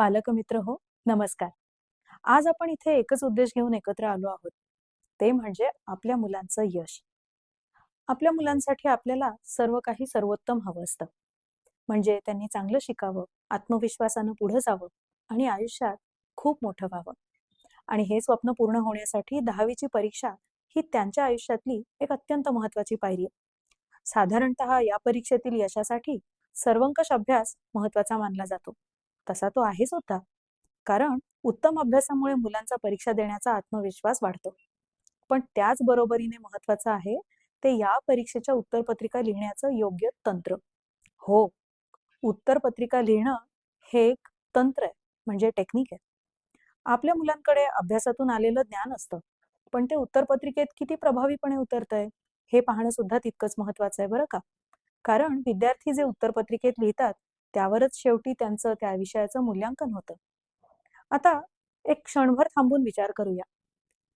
पालक मित्र हो, नमस्कार. आज आपण इथे एकच उद्देश घेऊन एकत्र आलो आहोत. ते म्हणजे आपल्या मुलांचं यश. आपल्या मुलांसाठी आपल्याला सर्व काही सर्वोत्तम हवं असतं. म्हणजे त्यांनी चांगलं शिकावं, आत्मविश्वासानं पुढे जावं आणि आयुष्यात खूप मोठं व्हावं. आणि हे स्वप्न पूर्ण होण्यासाठी 10वी परीक्षा ही त्यांच्या आयुष्यातली एक अत्यंत महत्त्वाची पायरी आहे. साधारणतः या परीक्षेतील यशासाठी सर्वंकष अभ्यास महत्त्वाचा मानला जातो. तसा तो आहे सुद्धा. कारण उत्तम अभ्यासामुळे मुलांचा परीक्षा देण्याचा आत्मविश्वास वाढतो. पण त्याच बरोबरीने महत्वाचं आहे ते या परीक्षेच्या उत्तरपत्रिका लिहिण्याचं योग्य तंत्र. हो, उत्तरपत्रिका लिहिणं हे एक तंत्र आहे, म्हणजे टेक्निक आहे. आपल्या मुलांकडे अभ्यासातून आलेलं ज्ञान असतं, पण ते उत्तरपत्रिकेत किती प्रभावीपणे उतरतंय हे पाहणं सुद्धा तितकंच महत्वाचं आहे बरं का. कारण विद्यार्थी जे उत्तरपत्रिकेत लिहितात त्यावरच शेवटी त्यांचं त्या विषयाचं मूल्यांकन होतं. आता एक क्षणभर थांबून विचार करूया.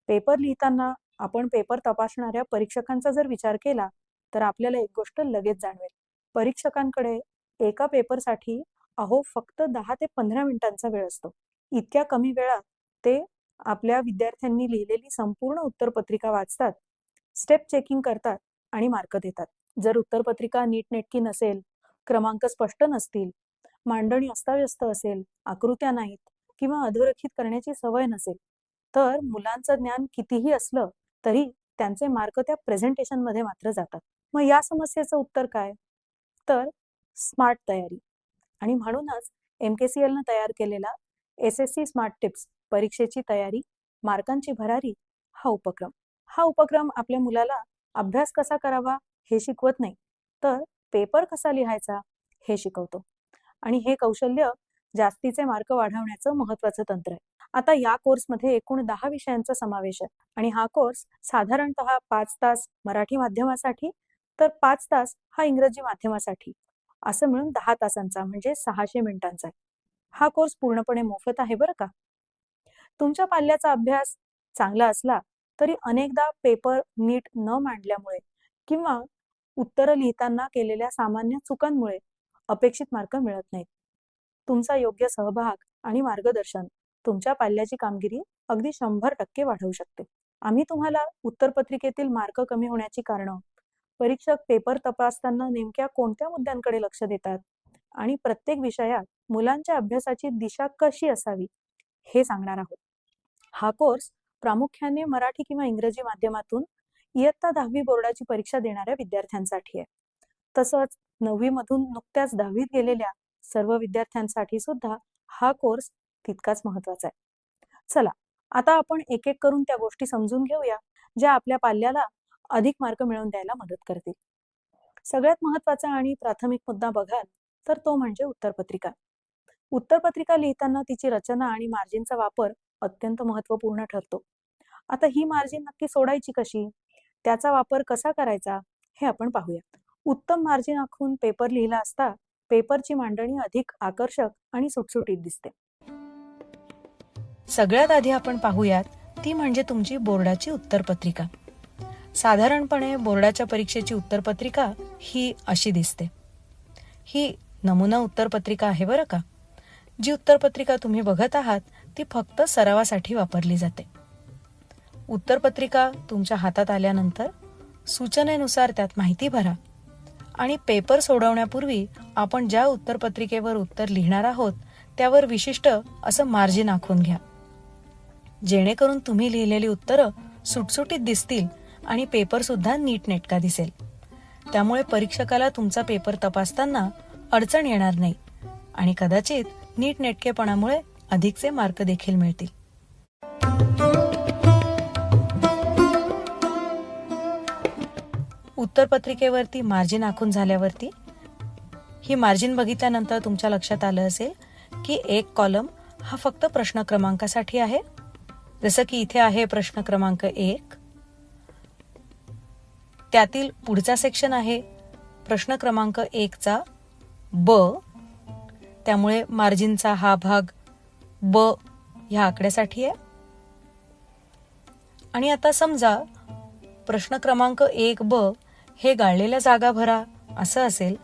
पेपर लिहिताना आपण पेपर तपासणाऱ्या परीक्षकांचा जर विचार केला, तर आपल्याला एक गोष्ट लगेच जाणवेल. परीक्षकांकडे एका पेपरसाठी फक्त 10 ते 15 मिनिटांचा वेळ असतो. इतक्या कमी वेळात ते आपल्या विद्यार्थ्यांनी लिहिलेली संपूर्ण उत्तरपत्रिका वाचतात, स्टेप चेकिंग करतात आणि मार्क देतात. जर उत्तरपत्रिका नीटनेटकी नसेल, क्रमांक स्पष्ट नसतील, मांडणी अस्ताव्यस्त असेल, आकृत्या नाहीत किंवा अधोरेखित करण्याची सवय नसेल, तर मुलांचं ज्ञान कितीही असलं तरी त्यांचे मार्क त्या प्रेझेंटेशनमध्ये मात्र जातात. मग या समस्येचं उत्तर काय? तर स्मार्ट तयारी. आणि म्हणूनच MKCL तयार केलेला SSC स्मार्ट टिप्स, परीक्षेची तयारी, मार्कांची भरारी हा उपक्रम आपल्या मुलाला अभ्यास कसा करावा हे शिकवत नाही, तर पेपर कसा लिहायचा हे शिकवतो. आणि हे कौशल्य जास्तीचे मार्क वाढवण्याचं महत्वाचं तंत्र आहे. आता या कोर्समध्ये एकूण 10 विषयांचा समावेश आहे आणि हा कोर्स साधारणतः 5 तास मराठी माध्यमासाठी तर 5 तास हा इंग्रजी माध्यमासाठी असं मिळून 10 तासांचा म्हणजे 600 मिनिटांचा आहे. हा कोर्स पूर्णपणे मोफत आहे बरं का. तुमच्या पाल्याचा अभ्यास चांगला असला तरी अनेकदा पेपर नीट न मांडल्यामुळे किंवा उत्तरं लिहिताना केलेल्या सामान्य चुकांमुळे अपेक्षित मार्क मिळत नाहीत. तुमचा योग्य सहभाग आणि मार्गदर्शन तुमच्या पाल्याची कामगिरी अगदी 100% वाढवू शकते. आम्ही तुम्हाला उत्तरपत्रिकेतील मार्क कमी होण्याची कारणं, परीक्षक पेपर तपासताना नेमक्या कोणत्या मुद्द्यांकडे लक्ष देतात आणि प्रत्येक विषयात मुलांच्या अभ्यासाची दिशा कशी असावी हे सांगणार आहोत. हा कोर्स प्रामुख्याने मराठी किंवा इंग्रजी माध्यमातून इयत्ता 10वी बोर्डाची परीक्षा देणाऱ्या विद्यार्थ्यांसाठी आहे. तसंच 9वी मधून नुकत्याच 10वीत गेलेल्या सर्व विद्यार्थ्यांसाठी सुद्धा हा कोर्स तितकाच महत्वाचा आहे. चला, आता आपण एक एक करून त्या गोष्टी समजून घेऊया, ज्या आपल्या पाल्याला अधिक मार्क मिळवून द्यायला मदत करतील. सगळ्यात महत्वाचा आणि प्राथमिक मुद्दा बघाल तर तो म्हणजे उत्तरपत्रिका. उत्तरपत्रिका लिहिताना तिची रचना आणि मार्जिनचा वापर अत्यंत महत्वपूर्ण ठरतो. आता ही मार्जिन नक्की सोडायची कशी, त्याचा वापर कसा करायचा हे आपण पाहूया. उत्तम मार्जिन आखून पेपर लिहिला असता पेपरची मांडणी अधिक आकर्षक आणि सुटसुटीत दिसते. सगळ्यात आधी आपण पाहूयात ती म्हणजे तुमची बोर्डाची उत्तरपत्रिका. साधारणपणे बोर्डाच्या परीक्षेची उत्तरपत्रिका ही अशी दिसते. ही नमुना उत्तरपत्रिका आहे बरं का. जी उत्तरपत्रिका तुम्ही बघत आहात ती फक्त सरावासाठी वापरली जाते. उत्तरपत्रिका तुमच्या हातात आल्यानंतर सूचनेनुसार त्यात माहिती भरा आणि पेपर सोडवण्यापूर्वी आपण ज्या उत्तरपत्रिकेवर उत्तर लिहिणार आहोत त्यावर विशिष्ट असं मार्जिन आखून घ्या, जेणेकरून तुम्ही लिहिलेली उत्तरं सुटसुटीत दिसतील आणि पेपर सुद्धा नीटनेटका दिसेल. त्यामुळे परीक्षकाला तुमचा पेपर तपासताना अडचण येणार नाही आणि कदाचित नीटनेटकेपणामुळे अधिकचे मार्क देखील मिळतील. उत्तरपत्रिकेवरती मार्जिन आखून झाल्यावरती ही मार्जिन बघितल्यानंतर तुमच्या लक्षात आलं असेल की एक कॉलम हा फक्त प्रश्न क्रमांकासाठी आहे. जसं की इथे आहे प्रश्न क्रमांक 1, त्यातील पुढचा सेक्शन आहे प्रश्न क्रमांक 1चा ब, त्यामुळे मार्जिनचा हा भाग ब ह्या आकड्यासाठी आहे. आणि आता समजा प्रश्न क्रमांक 1ब हे गाळलेल्या जागा भरा असं असेल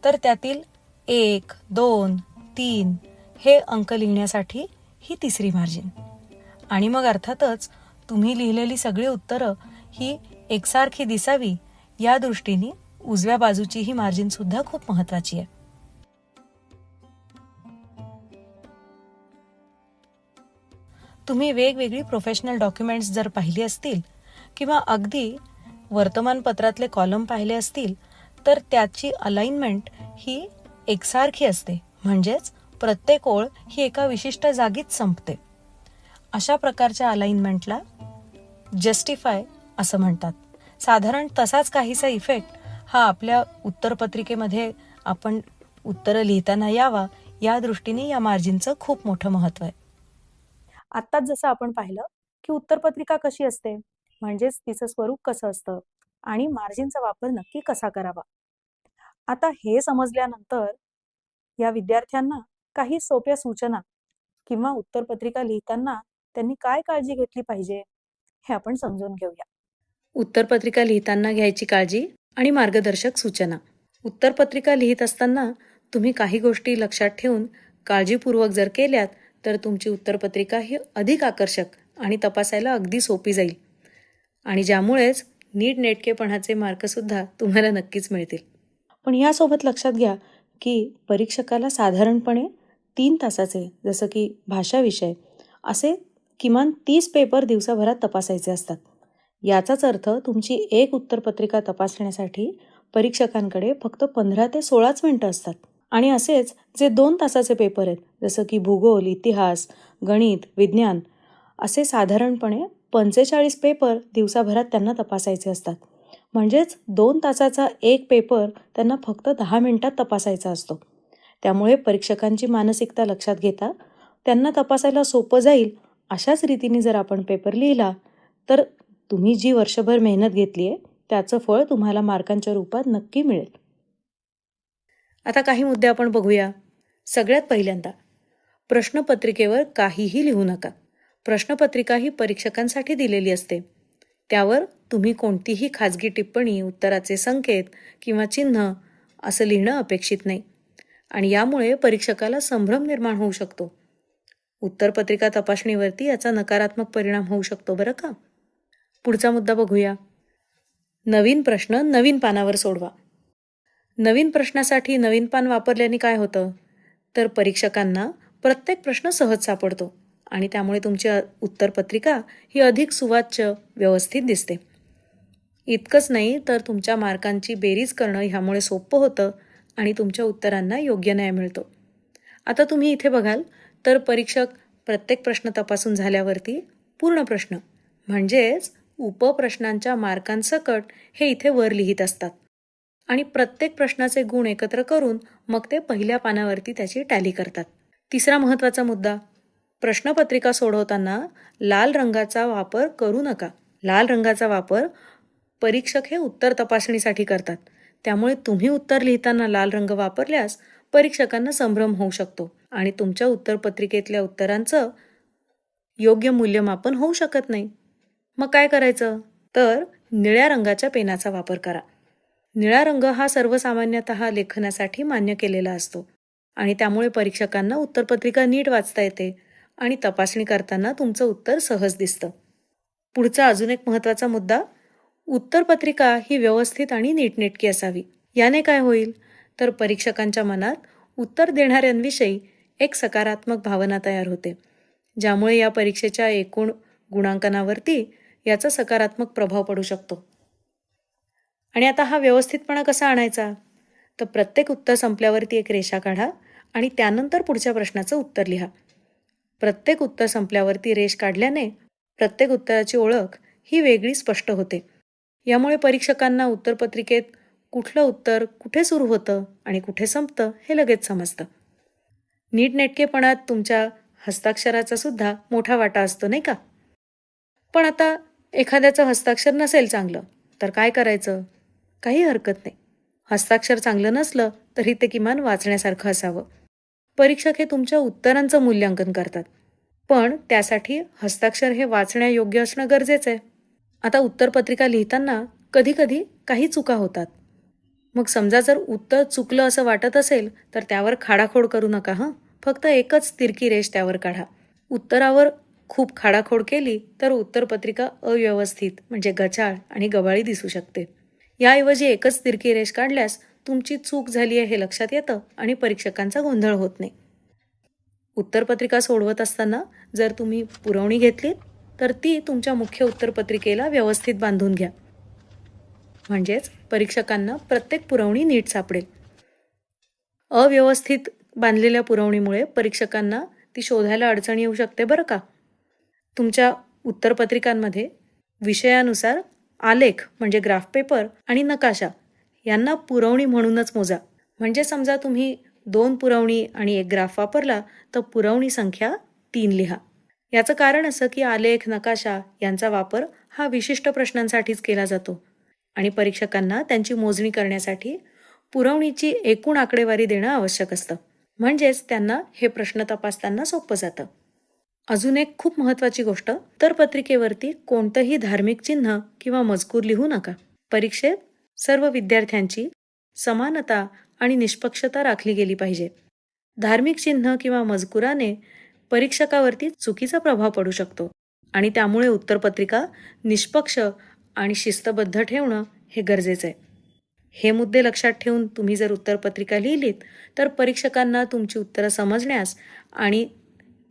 तर त्यातील 1, 2, 3 हे अंक लिहिण्यासाठी ही तिसरी मार्जिन. आणि मग अर्थातच तुम्ही लिहिलेली सगळी उत्तरं ही एकसारखी दिसावी या दृष्टीने उजव्या बाजूची ही मार्जिन सुद्धा खूप महत्वाची आहे. तुम्ही वेगवेगळी प्रोफेशनल डॉक्युमेंट्स जर पाहिली असतील किंवा अगदी वर्तमानपत्रातले कॉलम पाहिले असतील तर त्याची अलाइनमेंट ही एकसारखी असते, म्हणजेच प्रत्येक ओळ ही एका विशिष्ट जागीच संपते. अशा प्रकारच्या अलाइनमेंटला जस्टिफाय असं म्हणतात. साधारण तसाच काहीसा इफेक्ट हा आपल्या उत्तरपत्रिकेमध्ये आपण उत्तरं लिहिताना यावा या दृष्टीने या मार्जिनचं खूप मोठं महत्त्व आहे. आत्ताच जसं आपण पाहिलं की उत्तरपत्रिका कशी असते, म्हणजेच तिचं स्वरूप कसं असतं आणि मार्जिनचा वापर नक्की कसा करावा. आता हे समजल्यानंतर या विद्यार्थ्यांना काही सोप्या सूचना किंवा उत्तरपत्रिका लिहिताना त्यांनी काय काळजी घेतली पाहिजे हे आपण समजून घेऊया. उत्तरपत्रिका लिहिताना घ्यायची काळजी आणि मार्गदर्शक सूचना. उत्तरपत्रिका लिहित असताना तुम्ही काही गोष्टी लक्षात ठेवून काळजीपूर्वक जर केल्यात तर तुमची उत्तरपत्रिका ही अधिक आकर्षक आणि तपासायला अगदी सोपी जाईल आणि ज्यामुळेच नीटनेटकेपणाचे मार्कसुद्धा तुम्हाला नक्कीच मिळतील. पण यासोबत लक्षात घ्या की परीक्षकाला साधारणपणे 3 तासाचे, जसं की भाषा विषय, असे किमान 30 पेपर दिवसाभरात तपासायचे असतात. याचाच अर्थ तुमची एक उत्तरपत्रिका तपासण्यासाठी परीक्षकांकडे फक्त 15 ते 16 मिनिटं असतात. आणि असेच जे 2 तासाचे पेपर आहेत, जसं की भूगोल, इतिहास, गणित, विज्ञान, असे साधारणपणे 45 पेपर दिवसाभरात त्यांना तपासायचे असतात. म्हणजेच 2 तासाचा एक पेपर त्यांना फक्त 10 मिनिटात तपासायचा असतो. त्यामुळे परीक्षकांची मानसिकता लक्षात घेता त्यांना तपासायला सोपं जाईल अशाच रीतीने जर आपण पेपर लिहिला तर तुम्ही जी वर्षभर मेहनत घेतली आहे त्याचं फळ तुम्हाला मार्कांच्या रूपात नक्की मिळेल. आता काही मुद्दे आपण बघूया. सगळ्यात पहिल्यांदा, प्रश्नपत्रिकेवर काहीही लिहू नका. प्रश्नपत्रिका ही परीक्षकांसाठी दिलेली असते. त्यावर तुम्ही कोणतीही खाजगी टिप्पणी, उत्तराचे संकेत किंवा चिन्ह असं लिहिणं अपेक्षित नाही आणि यामुळे परीक्षकाला संभ्रम निर्माण होऊ शकतो. उत्तरपत्रिका तपासणीवरती याचा नकारात्मक परिणाम होऊ शकतो बरं का. पुढचा मुद्दा बघूया. नवीन प्रश्न नवीन पानावर सोडवा. नवीन प्रश्नासाठी नवीन पान वापरल्याने काय होतं तर परीक्षकांना प्रत्येक प्रश्न सहज सापडतो आणि त्यामुळे तुमची उत्तरपत्रिका ही अधिक सुवाच्य, व्यवस्थित दिसते. इतकंच नाही तर तुमच्या मार्कांची बेरीज करणं ह्यामुळे सोपं होतं आणि तुमच्या उत्तरांना योग्य न्याय मिळतो. आता तुम्ही इथे बघाल तर परीक्षक प्रत्येक प्रश्न तपासून झाल्यावरती पूर्ण प्रश्न म्हणजेच उपप्रश्नांच्या मार्कांसकट हे इथे वर लिहित असतात आणि प्रत्येक प्रश्नाचे गुण एकत्र करून मग ते पहिल्या पानावरती त्याची टॅली करतात. तिसरा महत्त्वाचा मुद्दा, प्रश्नपत्रिका सोडवताना लाल रंगाचा वापर करू नका. लाल रंगाचा वापर परीक्षक हे उत्तर तपासणीसाठी करतात. त्यामुळे तुम्ही उत्तर लिहिताना लाल रंग वापरल्यास परीक्षकांना संभ्रम होऊ शकतो आणि तुमच्या उत्तरपत्रिकेतल्या उत्तरांचं योग्य मूल्यमापन होऊ शकत नाही. मग काय करायचं तर निळ्या रंगाच्या पेनाचा वापर करा. निळा रंग हा सर्वसामान्यतः लेखनासाठी मान्य केलेला असतो आणि त्यामुळे परीक्षकांना उत्तरपत्रिका नीट वाचता येते आणि तपासणी करताना तुमचं उत्तर सहज दिसतं. पुढचा अजून एक महत्त्वाचा मुद्दा, उत्तरपत्रिका ही व्यवस्थित आणि नीटनेटकी असावी. याने काय होईल तर परीक्षकांच्या मनात उत्तर देणाऱ्यांविषयी एक सकारात्मक भावना तयार होते, ज्यामुळे या परीक्षेच्या एकूण गुणांकनावरती याचा सकारात्मक प्रभाव पडू शकतो. आणि आता हा व्यवस्थितपणा कसा आणायचा तर प्रत्येक उत्तर संपल्यावरती एक रेषा काढा आणि त्यानंतर पुढच्या प्रश्नाचं उत्तर लिहा. प्रत्येक उत्तर संपल्यावरती रेष काढल्याने प्रत्येक उत्तराची ओळख ही वेगळी स्पष्ट होते. यामुळे परीक्षकांना उत्तरपत्रिकेत कुठलं उत्तर कुठे सुरू होतं आणि कुठे संपतं हे लगेच समजतं. नीटनेटकेपणात तुमच्या हस्ताक्षराचा सुद्धा मोठा वाटा असतो नाही का. पण आता एखाद्याचं हस्ताक्षर नसेल चांगलं तर काय करायचं, काही हरकत नाही. हस्ताक्षर चांगलं नसलं तरी ते किमान वाचण्यासारखं असावं. परीक्षक हे तुमच्या उत्तरांचं मूल्यांकन करतात, पण त्यासाठी हस्ताक्षर हे वाचण्यायोग्य असणं गरजेचं आहे. आता उत्तरपत्रिका लिहिताना कधी काही चुका होतात. मग समजा जर उत्तर चुकलं असं वाटत असेल तर त्यावर खाडाखोड करू नका. फक्त एकच तिरकी रेष त्यावर काढा. उत्तरावर खूप खाडाखोड केली तर उत्तरपत्रिका अव्यवस्थित म्हणजे गचाळ आणि गबाळी दिसू शकते. याऐवजी एकच तिरकी रेष काढल्यास तुमची चूक झाली आहे हे लक्षात येतं आणि परीक्षकांचा गोंधळ होत नाही. उत्तरपत्रिका सोडवत असताना जर तुम्ही पुरवणी घेतलीत तर ती तुमच्या मुख्य उत्तरपत्रिकेला व्यवस्थित बांधून घ्या. म्हणजेच परीक्षकांना प्रत्येक पुरवणी नीट सापडेल. अव्यवस्थित बांधलेल्या पुरवणीमुळे परीक्षकांना ती शोधायला अडचण येऊ शकते बरं का. तुमच्या उत्तरपत्रिकांमध्ये विषयानुसार आलेख म्हणजे ग्राफ पेपर आणि नकाशा यांना पुरवणी म्हणूनच मोजा. म्हणजे समजा तुम्ही 2 पुरवणी आणि 1 ग्राफ वापरला तर पुरवणी संख्या 3 लिहा. याचं कारण असं की आलेख नकाशा यांचा वापर हा विशिष्ट प्रश्नांसाठीच केला जातो आणि परीक्षकांना त्यांची मोजणी करण्यासाठी पुरवणीची एकूण आकडेवारी देणं आवश्यक असतं. म्हणजेच त्यांना हे प्रश्न तपासताना सोपं जातं. अजून एक खूप महत्त्वाची गोष्ट, उत्तरपत्रिकेवरती कोणतंही धार्मिक चिन्ह किंवा मजकूर लिहू नका. परीक्षेत सर्व विद्यार्थ्यांची समानता आणि निष्पक्षता राखली गेली पाहिजे. धार्मिक चिन्ह किंवा मजकुराने परीक्षकावरती चुकीचा प्रभाव पडू शकतो आणि त्यामुळे उत्तरपत्रिका निष्पक्ष आणि शिस्तबद्ध ठेवणं हे गरजेचं आहे. हे मुद्दे लक्षात ठेवून तुम्ही जर उत्तरपत्रिका लिहिलीत तर परीक्षकांना तुमची उत्तरं समजण्यास आणि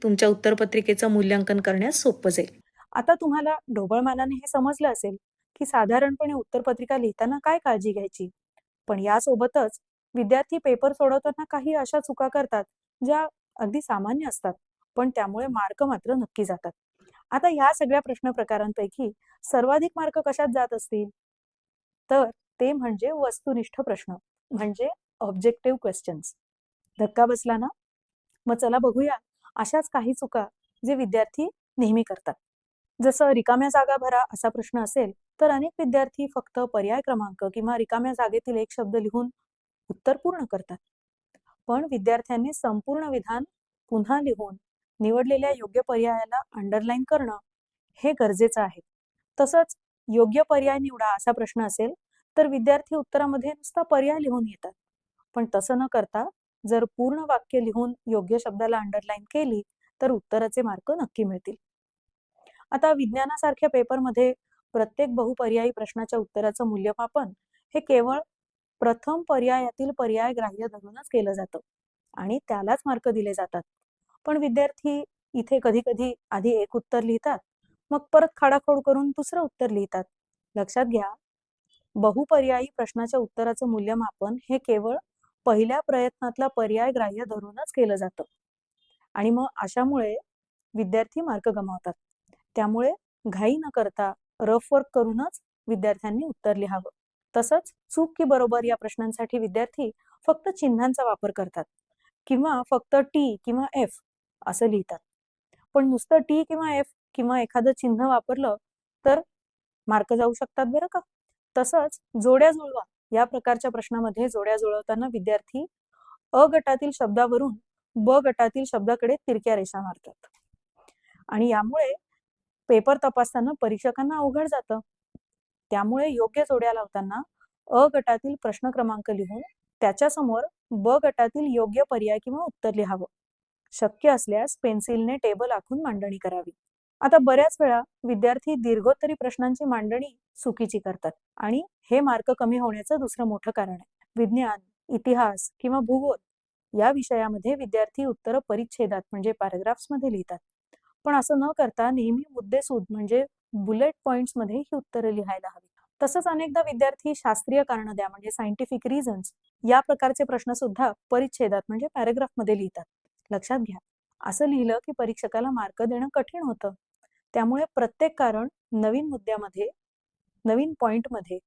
तुमच्या उत्तरपत्रिकेचं मूल्यांकन करण्यास सोपं जाईल. आता तुम्हाला ढोबळमानाने हे समजलं असेल की साधारणपणे उत्तरपत्रिका लिहिताना काय काळजी घ्यायची. पण यासोबतच विद्यार्थी पेपर सोडवताना काही अशा चुका करतात ज्या अगदी सामान्य असतात, पण त्यामुळे मार्क मात्र नक्की जातात. आता ह्या सगळ्या प्रश्न प्रकारांपैकी सर्वाधिक मार्क कशात जात असतील? तर ते म्हणजे वस्तुनिष्ठ प्रश्न, म्हणजे ऑब्जेक्टिव्ह क्वेश्चन्स. धक्का बसला ना? मग चला बघूया अशाच काही चुका जे विद्यार्थी नेहमी करतात. जसं रिकाम्या जागा भरा असा प्रश्न असेल तर अनेक विद्यार्थी फक्त पर्याय क्रमांक किंवा रिकाम्या जागेतील एक शब्द लिहून उत्तर पूर्ण करतात. पण विद्यार्थ्यांनी संपूर्ण विधान पुन्हा लिहून निवडलेल्या योग्य पर्यायाला अंडरलाईन करणं हे गरजेचं आहे. तसंच योग्य पर्याय निवडा असा प्रश्न असेल तर विद्यार्थी उत्तरामध्ये नुसता पर्याय लिहून येतात. पण तसं न करता जर पूर्ण वाक्य लिहून योग्य शब्दाला अंडरलाईन केली तर उत्तराचे मार्क नक्की मिळतील. आता विज्ञानासारख्या पेपरमध्ये प्रत्येक बहुपर्यायी प्रश्नाच्या उत्तराचं मूल्यमापन हे केवळ प्रथम पर्यायातील पर्याय ग्राह्य धरूनच केलं जातं आणि त्यालाच मार्क दिले जातात. पण विद्यार्थी इथे कधी कधी आधी एक उत्तर लिहितात, मग परत खाडाखोड करून दुसरं उत्तर लिहितात. लक्षात घ्या, बहुपर्यायी प्रश्नाच्या उत्तराचं मूल्यमापन हे केवळ पहिल्या प्रयत्नातला पर्याय ग्राह्य धरूनच केलं जातं आणि मग अशामुळे विद्यार्थी मार्क गमावतात. त्यामुळे घाई न करता रफ वर्क करूनच विद्यार्थ्यांनी उत्तर लिहावं. तसंच चूक की बरोबर या प्रश्नांसाठी विद्यार्थी फक्त चिन्हांचा वापर करतात किंवा फक्त टी किंवा एफ असं लिहितात. पण नुसतं टी किंवा एफ किंवा एखादं चिन्ह वापरलं तर मार्क जाऊ शकतात बरं का. तसंच जोड्या जुळवा या प्रकारच्या प्रश्नामध्ये जोड्या जुळवताना विद्यार्थी अ गटातील शब्दावरून ब गटातील शब्दाकडे तिरक्या रेषा मारतात आणि यामुळे पेपर तपासताना परीक्षकांना अवघड जातं. त्यामुळे योग्य जोड्या लावताना अ गटातील प्रश्न क्रमांक लिहून त्याच्यासमोर ब गटातील योग्य पर्याय किंवा उत्तर लिहावं. शक्य असल्यास पेन्सिलने टेबल आखून मांडणी करावी. आता बऱ्याच वेळा विद्यार्थी दीर्घोत्तरी प्रश्नांची मांडणी चुकीची करतात आणि हे मार्क कमी होण्याचं दुसरं मोठं कारण आहे. विज्ञान, इतिहास किंवा भूगोल या विषयामध्ये विद्यार्थी उत्तरं परिच्छेदात म्हणजे पॅराग्राफ्समध्ये लिहितात. पण असं न करता नेहमी मुद्देसूद म्हणजे बुलेट पॉइंट्समध्ये ही उत्तरं लिहायला हवी. तसंच अनेकदा विद्यार्थी शास्त्रीय कारणं द्या म्हणजे सायंटिफिक रिझन्स या प्रकारचे प्रश्न सुद्धा परिच्छेदात म्हणजे पॅराग्राफमध्ये लिहितात. लक्षात घ्या, असं लिहिलं की परीक्षकाला मार्क देणं कठीण होतं. त्यामुळे प्रत्येक कारण नवीन मुद्द्यामध्ये, नवीन पॉइंटमध्ये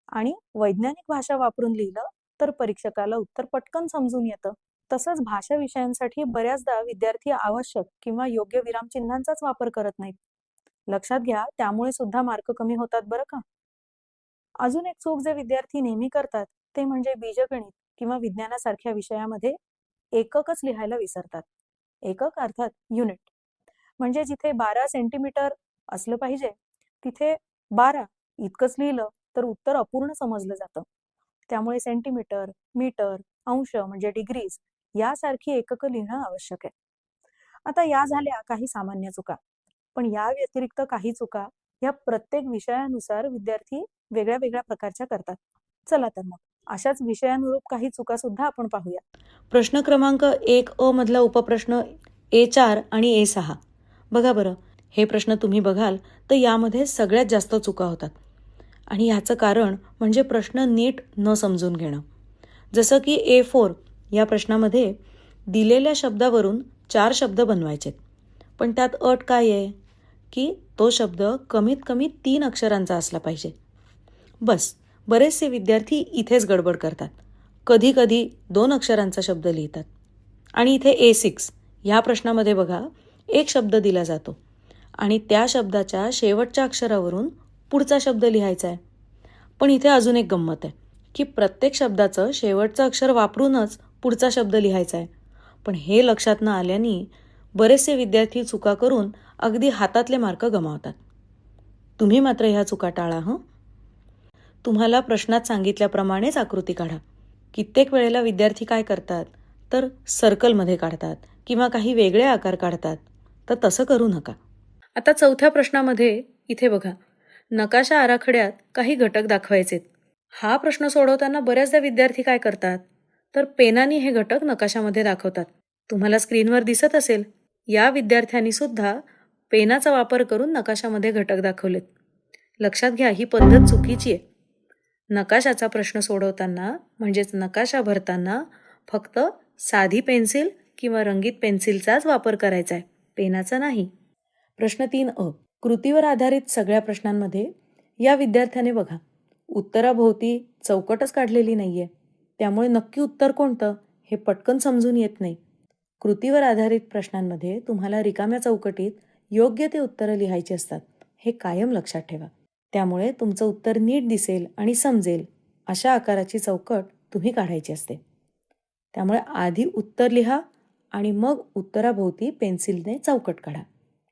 आणि वैज्ञानिक भाषा वापरून लिहिलं तर परीक्षकाला उत्तर पटकन समजून येतं. तसंच भाषा विषयांसाठी बऱ्याचदा विद्यार्थी आवश्यक किंवा योग्य विरामचिन्हांचाच वापर करत नाहीत. लक्षात घ्या, त्यामुळे सुद्धा मार्क कमी होतात बरं का. अजून एक चूक जे विद्यार्थी नेहमी करतात ते म्हणजे बीजगणित किंवा विज्ञानासारख्या विषयामध्ये एककच लिहायला विसरतात. एकक अर्थात युनिट. म्हणजे जिथे 12 सेंटीमीटर असलं पाहिजे तिथे 12 इतकंच लिहिलं तर उत्तर अपूर्ण समजलं जातं. त्यामुळे सेंटीमीटर, मीटर, अंश म्हणजे डिग्रीज यासारखी एककं लिहिणं आवश्यक आहे. आता या झाल्या काही सामान्य चुका. पण या व्यतिरिक्त काही चुका ह्या प्रत्येक विषयानुसार विद्यार्थी वेगळ्या वेगळ्या प्रकारच्या करतात. चला तर मग अशाच विषयानुरूप काही चुका सुद्धा आपण पाहूया. प्रश्न क्रमांक 1 मधला उपप्रश्न A4 आणि A6. बघा बरं, हे प्रश्न तुम्ही बघाल तर यामध्ये सगळ्यात जास्त चुका होतात. आणि ह्याचं कारण म्हणजे प्रश्न नीट न समजून घेणं. जसं की A4 या प्रश्नामध्ये दिलेल्या शब्दावरून 4 शब्द बनवायचे. पण त्यात अट काय आहे की तो शब्द कमीत कमी 3 अक्षरांचा असला पाहिजे. बस, बरेचसे विद्यार्थी इथेच गडबड करतात. कधी कधी 2 अक्षरांचा शब्द लिहितात. आणि इथे A6 ह्या प्रश्नामध्ये बघा, एक शब्द दिला जातो आणि त्या शब्दाच्या शेवटच्या अक्षरावरून पुढचा शब्द लिहायचा आहे. पण इथे अजून एक गंमत आहे की प्रत्येक शब्दाचं शेवटचं अक्षर वापरूनच पुढचा शब्द लिहायचा आहे. पण हे लक्षात न आल्याने बरेचसे विद्यार्थी चुका करून अगदी हातातले मार्क गमावतात. तुम्ही मात्र ह्या चुका टाळा हं. तुम्हाला प्रश्नात सांगितल्याप्रमाणेच आकृती काढा. कित्येक वेळेला विद्यार्थी काय करतात तर सर्कलमध्ये काढतात किंवा काही वेगळे आकार काढतात. तर तसं करू नका. आता 4थ्या प्रश्नामध्ये इथे बघा, नकाशा आराखड्यात काही घटक दाखवायचेत. हा प्रश्न सोडवताना बऱ्याचदा विद्यार्थी काय करतात तर पेनाने हे घटक नकाशामध्ये दाखवतात. तुम्हाला स्क्रीनवर दिसत असेल, या विद्यार्थ्यांनी सुद्धा पेनाचा वापर करून नकाशामध्ये घटक दाखवलेत. लक्षात घ्या, ही पद्धत चुकीची आहे. नकाशाचा प्रश्न सोडवताना म्हणजेच नकाशा भरताना फक्त साधी पेन्सिल किंवा रंगीत पेन्सिलचाच वापर करायचा आहे, पेनाचा नाही. प्रश्न 3 कृतीवर आधारित सगळ्या प्रश्नांमध्ये या विद्यार्थ्याने बघा, उत्तराभोवती चौकटच काढलेली नाहीये. त्यामुळे नक्की उत्तर कोणतं हे पटकन समजून येत नाही. कृतीवर आधारित प्रश्नांमध्ये तुम्हाला रिकाम्या चौकटीत योग्य ते उत्तरं लिहायची असतात, हे कायम लक्षात ठेवा. त्यामुळे तुमचं उत्तर नीट दिसेल आणि समजेल अशा आकाराची चौकट तुम्ही काढायची असते. त्यामुळे आधी उत्तर लिहा आणि मग उत्तराभोवती पेन्सिलने चौकट काढा.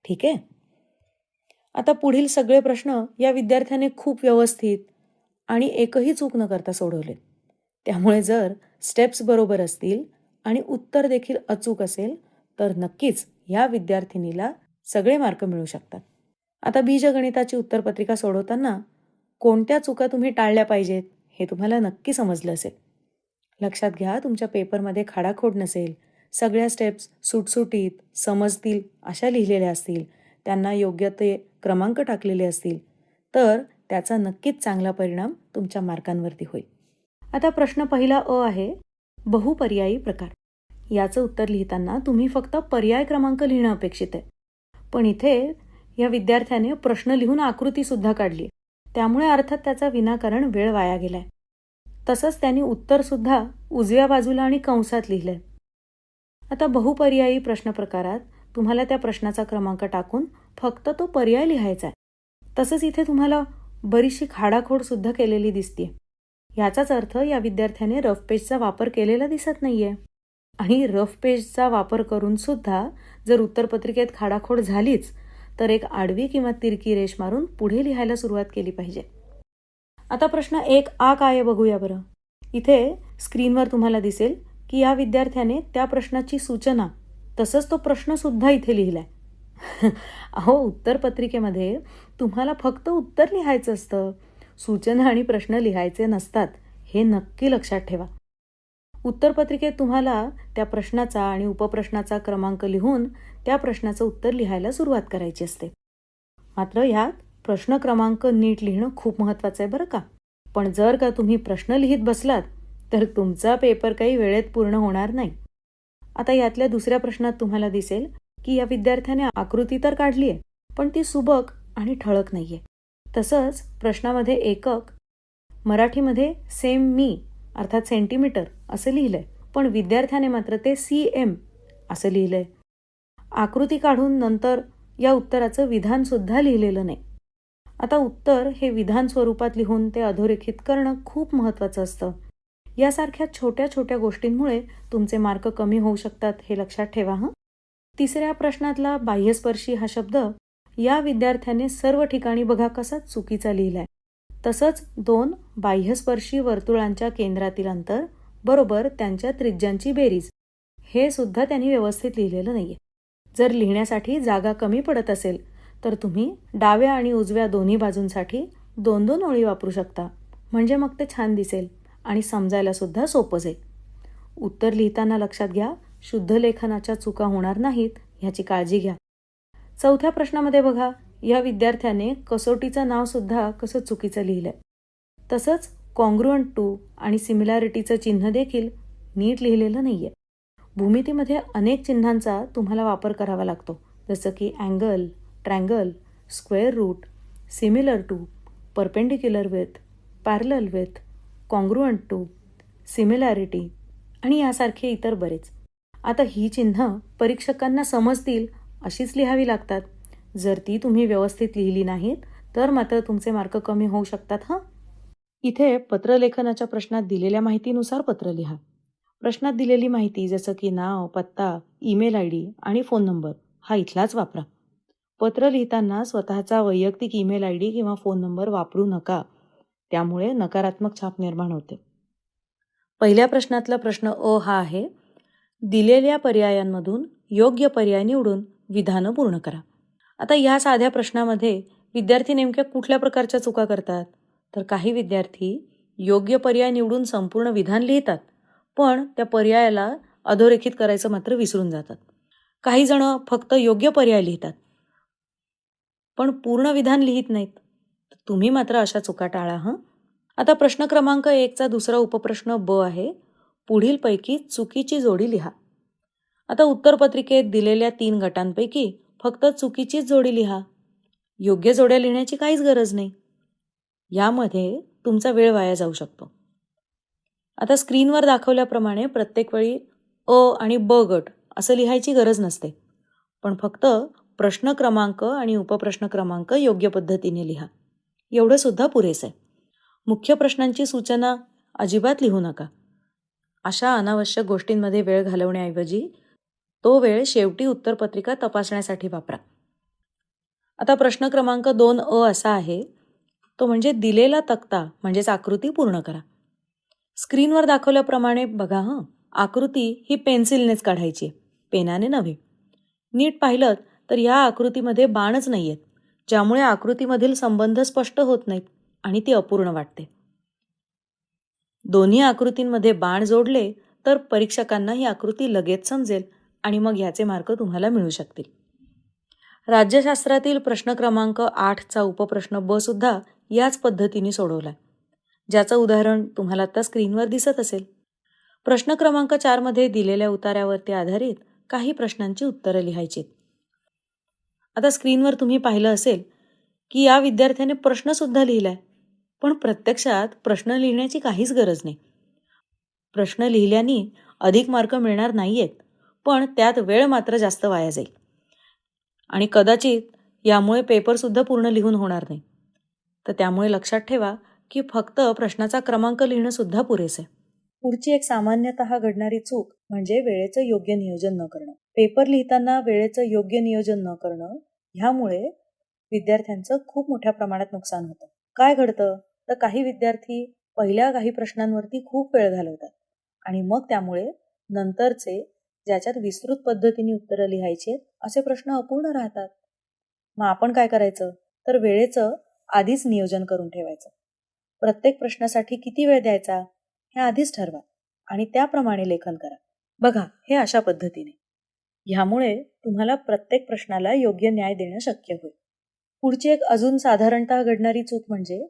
ठीक आहे. आता पुढील सगळे प्रश्न या विद्यार्थ्याने खूप व्यवस्थित आणि एकही चूक न करता सोडवले. त्यामुळे जर स्टेप्स बरोबर असतील आणि उत्तर देखील अचूक असेल तर नक्कीच या विद्यार्थिनीला सगळे मार्क मिळू शकतात. आता बीजगणिताची उत्तरपत्रिका सोडवताना कोणत्या चुका तुम्ही टाळल्या पाहिजेत हे तुम्हाला नक्की समजलं असेल. लक्षात घ्या, तुमच्या पेपरमध्ये खाडाखोड नसेल, सगळ्या स्टेप्स सुटसुटीत समजतील अशा लिहिलेल्या असतील, त्यांना योग्य ते क्रमांक टाकलेले असतील तर त्याचा नक्कीच चांगला परिणाम तुमच्या मार्कांवरती होईल. आता प्रश्न पहिला आहे, बहुपर्यायी प्रकार. याचं उत्तर लिहिताना तुम्ही फक्त पर्याय क्रमांक लिहिणं अपेक्षित आहे. पण इथे या विद्यार्थ्याने प्रश्न लिहून आकृती सुद्धा काढली. त्यामुळे अर्थात त्याचा विनाकारण वेळ वाया गेलाय. तसंच त्यांनी उत्तर सुद्धा उजव्या बाजूला आणि कंसात लिहिलंय. आता बहुपर्यायी प्रश्न प्रकारात तुम्हाला त्या प्रश्नाचा क्रमांक टाकून फक्त तो पर्याय लिहायचा आहे. तसंच इथे तुम्हाला बरीचशी खाडाखोड सुद्धा केलेली दिसते. याचाच अर्थ या विद्यार्थ्याने रफ पेजचा वापर केलेला दिसत नाहीये. आणि रफ पेजचा वापर करून सुद्धा जर उत्तरपत्रिकेत खाडाखोड झालीच तर एक आडवी किंवा तिरकी रेष मारून पुढे लिहायला सुरुवात केली पाहिजे. आता प्रश्न 1 काय आहे बघूया बरं. इथे स्क्रीनवर तुम्हाला दिसेल की या विद्यार्थ्याने त्या प्रश्नाची सूचना तसंच तो प्रश्न सुद्धा इथे लिहिलाय. अहो, उत्तरपत्रिकेमध्ये तुम्हाला फक्त उत्तर लिहायचं असतं, सूचना आणि प्रश्न लिहायचे नसतात, हे नक्की लक्षात ठेवा. उत्तरपत्रिकेत तुम्हाला त्या प्रश्नाचा आणि उपप्रश्नाचा क्रमांक लिहून त्या प्रश्नाचं उत्तर लिहायला सुरुवात करायची असते. मात्र ह्यात प्रश्न क्रमांक नीट लिहिणं खूप महत्त्वाचं आहे बरं का. पण जर का तुम्ही प्रश्न लिहित बसलात तर तुमचा पेपर काही वेळेत पूर्ण होणार नाही. आता यातल्या दुसऱ्या प्रश्नात तुम्हाला दिसेल की या विद्यार्थ्याने आकृती तर काढली आहे पण ती सुबक आणि ठळक नाहीये. तसंच प्रश्नामध्ये एकक मराठीमध्ये सेम मी अर्थात सेंटीमीटर असं लिहिलंय, पण विद्यार्थ्याने मात्र ते CM असं लिहिलंय. आकृती काढून नंतर या उत्तराचं विधान सुद्धा लिहिलेलं नाही. आता उत्तर हे विधान स्वरूपात लिहून ते अधोरेखित करणं खूप महत्त्वाचं असतं. यासारख्या छोट्या छोट्या गोष्टींमुळे तुमचे मार्क कमी होऊ शकतात, हे लक्षात ठेवा हं. तिसऱ्या प्रश्नातला बाह्यस्पर्शी हा शब्द या विद्यार्थ्याने सर्व ठिकाणी बघा कसा चुकीचा लिहिलाय. तसंच 2 बाह्यस्पर्शी वर्तुळांच्या केंद्रातील अंतर बरोबर त्यांच्या त्रिज्यांची बेरीज हे सुद्धा त्यांनी व्यवस्थित लिहिलेलं नाहीये. जर लिहिण्यासाठी जागा कमी पडत असेल तर तुम्ही डाव्या आणि उजव्या दोन्ही बाजूंसाठी 2-2 ओळी वापरू शकता. म्हणजे मग ते छान दिसेल आणि समजायला सुद्धा सोपं जाईल. उत्तर लिहिताना लक्षात घ्या, शुद्ध लेखनाच्या चुका होणार नाहीत ह्याची काळजी घ्या. चौथ्या प्रश्नामध्ये बघा, या विद्यार्थ्याने कसोटीचं नाव सुद्धा कसं चुकीचं लिहिलंय. तसंच कॉन्ग्रुअंट टू आणि सिमिलॅरिटीचं चिन्ह देखील नीट लिहिलेलं नाहीये. भूमितीमध्ये अनेक चिन्हांचा तुम्हाला वापर करावा लागतो, जसं की angle, triangle, square root, similar to, perpendicular with, parallel with, congruent to, similarity आणि यासारखे इतर बरेच. आता ही चिन्ह परीक्षकांना समजतील अशीच लिहावी लागतात. जर ती तुम्ही व्यवस्थित लिहिली नाहीत तर मात्र तुमचे मार्क कमी होऊ शकतात हं. इथे पत्रलेखनाच्या प्रश्नात दिलेल्या माहितीनुसार पत्र लिहा. प्रश्नात दिलेली माहिती जसं की नाव, पत्ता, ईमेल ID आणि फोन नंबर हा इथलाच वापरा. पत्र लिहिताना स्वतःचा वैयक्तिक ईमेल ID किंवा फोन नंबर वापरू नका. त्यामुळे नकारात्मक छाप निर्माण होते. पहिल्या प्रश्नातला प्रश्न अ हा आहे, दिलेल्या पर्यायांमधून योग्य पर्याय निवडून विधानं पूर्ण करा. आता या साध्या प्रश्नामध्ये विद्यार्थी नेमक्या कुठल्या प्रकारच्या चुका करतात? तर काही विद्यार्थी योग्य पर्याय निवडून संपूर्ण विधान लिहितात, पण त्या पर्यायाला अधोरेखित करायचं मात्र विसरून जातात. काही जण फक्त योग्य पर्याय लिहितात, पण पूर्ण विधान लिहित नाहीत. तुम्ही मात्र अशा चुका टाळा हं. आता प्रश्न क्रमांक 1चा दुसरा उपप्रश्न ब आहे, पुढीलपैकी चुकीची जोडी लिहा. आता उत्तरपत्रिकेत दिलेल्या 3 गटांपैकी फक्त चुकीचीच जोडी लिहा. योग्य जोड्या लिहिण्याची काहीच गरज नाही. यामध्ये तुमचा वेळ वाया जाऊ शकतो. आता स्क्रीनवर दाखवल्याप्रमाणे प्रत्येक वेळी अ आणि ब गट असं लिहायची गरज नसते, पण फक्त प्रश्न क्रमांक आणि उपप्रश्न क्रमांक योग्य पद्धतीने लिहा. एवढं सुद्धा पुरेसं आहे. मुख्य प्रश्नांची सूचना अजिबात लिहू नका. अशा अनावश्यक गोष्टींमध्ये वेळ घालवण्याऐवजी तो वेळ शेवटी उत्तरपत्रिका तपासण्यासाठी वापरा. आता प्रश्न क्रमांक 2 असा आहे, तो म्हणजे दिलेला तक्ता म्हणजेच आकृती पूर्ण करा. स्क्रीनवर दाखवल्याप्रमाणे बघा हं, आकृती ही पेन्सिलनेच काढायची आहे, पेनाने नव्हे. नीट पाहिलं तर या आकृतीमध्ये बाणच नाही आहेत, ज्यामुळे आकृतीमधील संबंध स्पष्ट होत नाहीत आणि ती अपूर्ण वाटते. दोन्ही आकृतींमध्ये बाण जोडले तर परीक्षकांना ही आकृती लगेच समजेल आणि मग याचे मार्क तुम्हाला मिळू शकतील. राज्यशास्त्रातील प्रश्न क्रमांक 8चा उपप्रश्न ब सुद्धा याच पद्धतीने सोडवला, ज्याचं उदाहरण तुम्हाला आता स्क्रीनवर दिसत असेल. प्रश्न क्रमांक 4मध्ये दिलेल्या उतार्यावरती आधारित काही प्रश्नांची उत्तरं लिहायची. आता स्क्रीनवर तुम्ही पाहिलं असेल की या विद्यार्थ्याने प्रश्न सुद्धा लिहिलाय, पण प्रत्यक्षात प्रश्न लिहिण्याची काहीच गरज नाही. प्रश्न लिहिल्याने अधिक मार्क मिळणार नाहीयेत, पण त्यात वेळ मात्र जास्त वाया जाईल आणि कदाचित यामुळे पेपर सुद्धा पूर्ण लिहून होणार नाही. तर त्यामुळे लक्षात ठेवा की फक्त प्रश्नाचा क्रमांक लिहिणं सुद्धा पुरेसं आहे. पुढची एक सामान्यतः घडणारी चूक म्हणजे वेळेचं योग्य नियोजन न करणं. पेपर लिहिताना वेळेचं योग्य नियोजन न करणं ह्यामुळे विद्यार्थ्यांचं खूप मोठ्या प्रमाणात नुकसान होतं. काय घडतं तर काही विद्यार्थी पहिल्या काही प्रश्नांवरती खूप वेळ घालवतात आणि मग त्यामुळे नंतरचे ज्याच्यात विस्तृत पद्धतीने उत्तरं लिहायची असे प्रश्न अपूर्ण राहतात. मग आपण काय करायचं तर वेळेचं आधीच नियोजन करून ठेवायचं. प्रत्येक प्रश्नासाठी किती वेळ द्यायचा हे आधीच ठरवा आणि त्याप्रमाणे लेखन करा. बघा हे अशा पद्धतीने. ह्यामुळे तुम्हाला प्रत्येक प्रश्नाला योग्य न्याय देणं शक्य होईल. पुढची एक अजून साधारणतः घडणारी चूक म्हणजे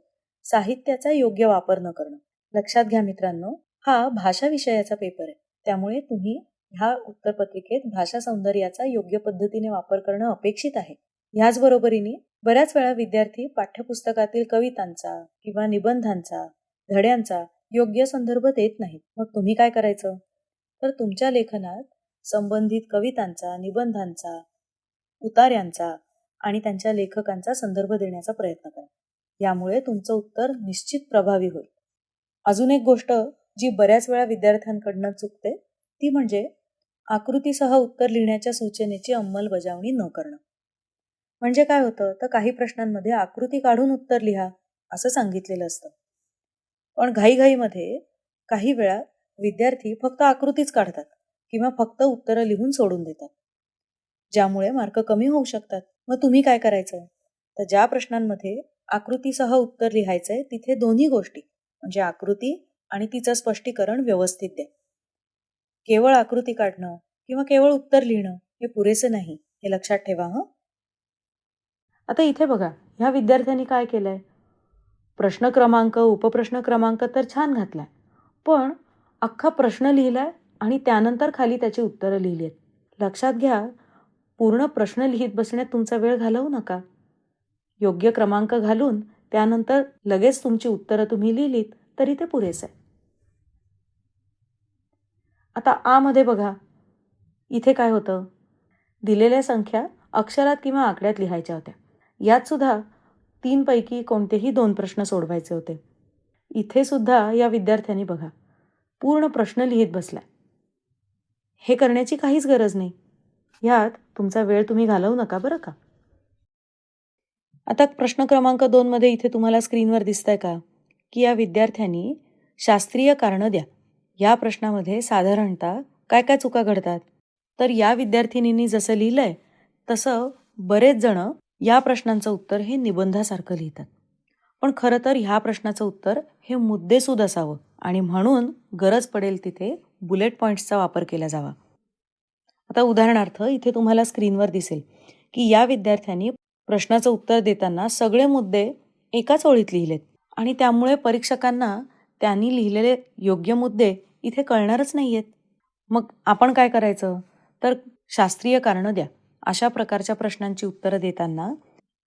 साहित्याचा योग्य वापर न करणं. लक्षात घ्या मित्रांनो, हा भाषा विषयाचा पेपर आहे, त्यामुळे तुम्ही ह्या उत्तरपत्रिकेत भाषा सौंदर्याचा योग्य पद्धतीने वापर करणं अपेक्षित आहे. ह्याचबरोबरीने बऱ्याच वेळा विद्यार्थी पाठ्यपुस्तकातील कवितांचा किंवा निबंधांचा, धड्यांचा योग्य संदर्भ देत नाहीत. मग तुम्ही काय करायचं तर तुमच्या लेखनात संबंधित कवितांचा, निबंधांचा, उतार्यांचा आणि त्यांच्या लेखकांचा संदर्भ देण्याचा प्रयत्न करा. यामुळे तुमचं उत्तर निश्चित प्रभावी होईल. अजून एक गोष्ट जी बऱ्याच वेळा विद्यार्थ्यांकडनं चुकते ती म्हणजे आकृतीसह उत्तर लिहिण्याच्या सूचनेची अंमलबजावणी न करणं. म्हणजे काय होतं तर काही प्रश्नांमध्ये आकृती काढून उत्तर लिहा असं सांगितलेलं असतं, पण घाईघाईमध्ये काही वेळा विद्यार्थी फक्त आकृतीच काढतात किंवा फक्त उत्तरं लिहून सोडून देतात, ज्यामुळे मार्क कमी होऊ शकतात. मग तुम्ही काय करायचं? तर ज्या प्रश्नांमध्ये आकृतीसह उत्तर लिहायचंय तिथे दोन्ही गोष्टी म्हणजे आकृती आणि तिचं स्पष्टीकरण व्यवस्थित द्या. केवळ आकृती काढणं किंवा केवळ उत्तर लिहिणं हे पुरेसे नाही, हे लक्षात ठेवा हं. आता इथे बघा, ह्या विद्यार्थ्यांनी काय केलंय? प्रश्न क्रमांक, उपप्रश्न क्रमांक तर छान घातलाय, पण अख्खा प्रश्न लिहिलाय आणि त्यानंतर खाली त्याची उत्तरं लिहिली आहेत. लक्षात घ्या, पूर्ण प्रश्न लिहित बसण्यात तुमचा वेळ घालवू नका. योग्य क्रमांक घालून त्यानंतर लगेच तुमची उत्तरं तुम्ही लिहिलीत तरी ते पुरेसं आहे. आता आ मध्ये बघा, इथे काय होतं? दिलेल्या संख्या अक्षरात किंवा आकड्यात लिहायच्या होत्या. यात सुद्धा 3 पैकी कोणतेही 2 प्रश्न सोडवायचे होते. इथे सुद्धा या विद्यार्थ्यांनी बघा, पूर्ण प्रश्न लिहित बसलाय. हे करण्याची काहीच गरज नाही. यात तुमचा वेळ तुम्ही घालवू नका बरं का. आता प्रश्न क्रमांक 2 मध्ये इथे तुम्हाला स्क्रीनवर दिसतंय का, की या विद्यार्थ्यांनी शास्त्रीय कारणं द्या. या प्रश्नामध्ये साधारणतः काय काय चुका घडतात? तर या विद्यार्थिनींनी जसं लिहिलंय तसं बरेच जण या प्रश्नांचं उत्तर हे निबंधासारखं लिहितात. पण खरं तर ह्या प्रश्नाचं उत्तर हे मुद्देसूद असावं आणि म्हणून गरज पडेल तिथे बुलेट पॉईंट्सचा वापर केला जावा. आता उदाहरणार्थ इथे तुम्हाला स्क्रीनवर दिसेल की या विद्यार्थ्यांनी प्रश्नाचं उत्तर देताना सगळे मुद्दे एकाच ओळीत लिहिलेत आणि त्यामुळे परीक्षकांना त्यांनी लिहिलेले योग्य मुद्दे इथे कळणारच नाहीयेत. मग आपण काय करायचं? तर शास्त्रीय कारणं द्या. अशा प्रकारच्या प्रश्नांची उत्तरं देताना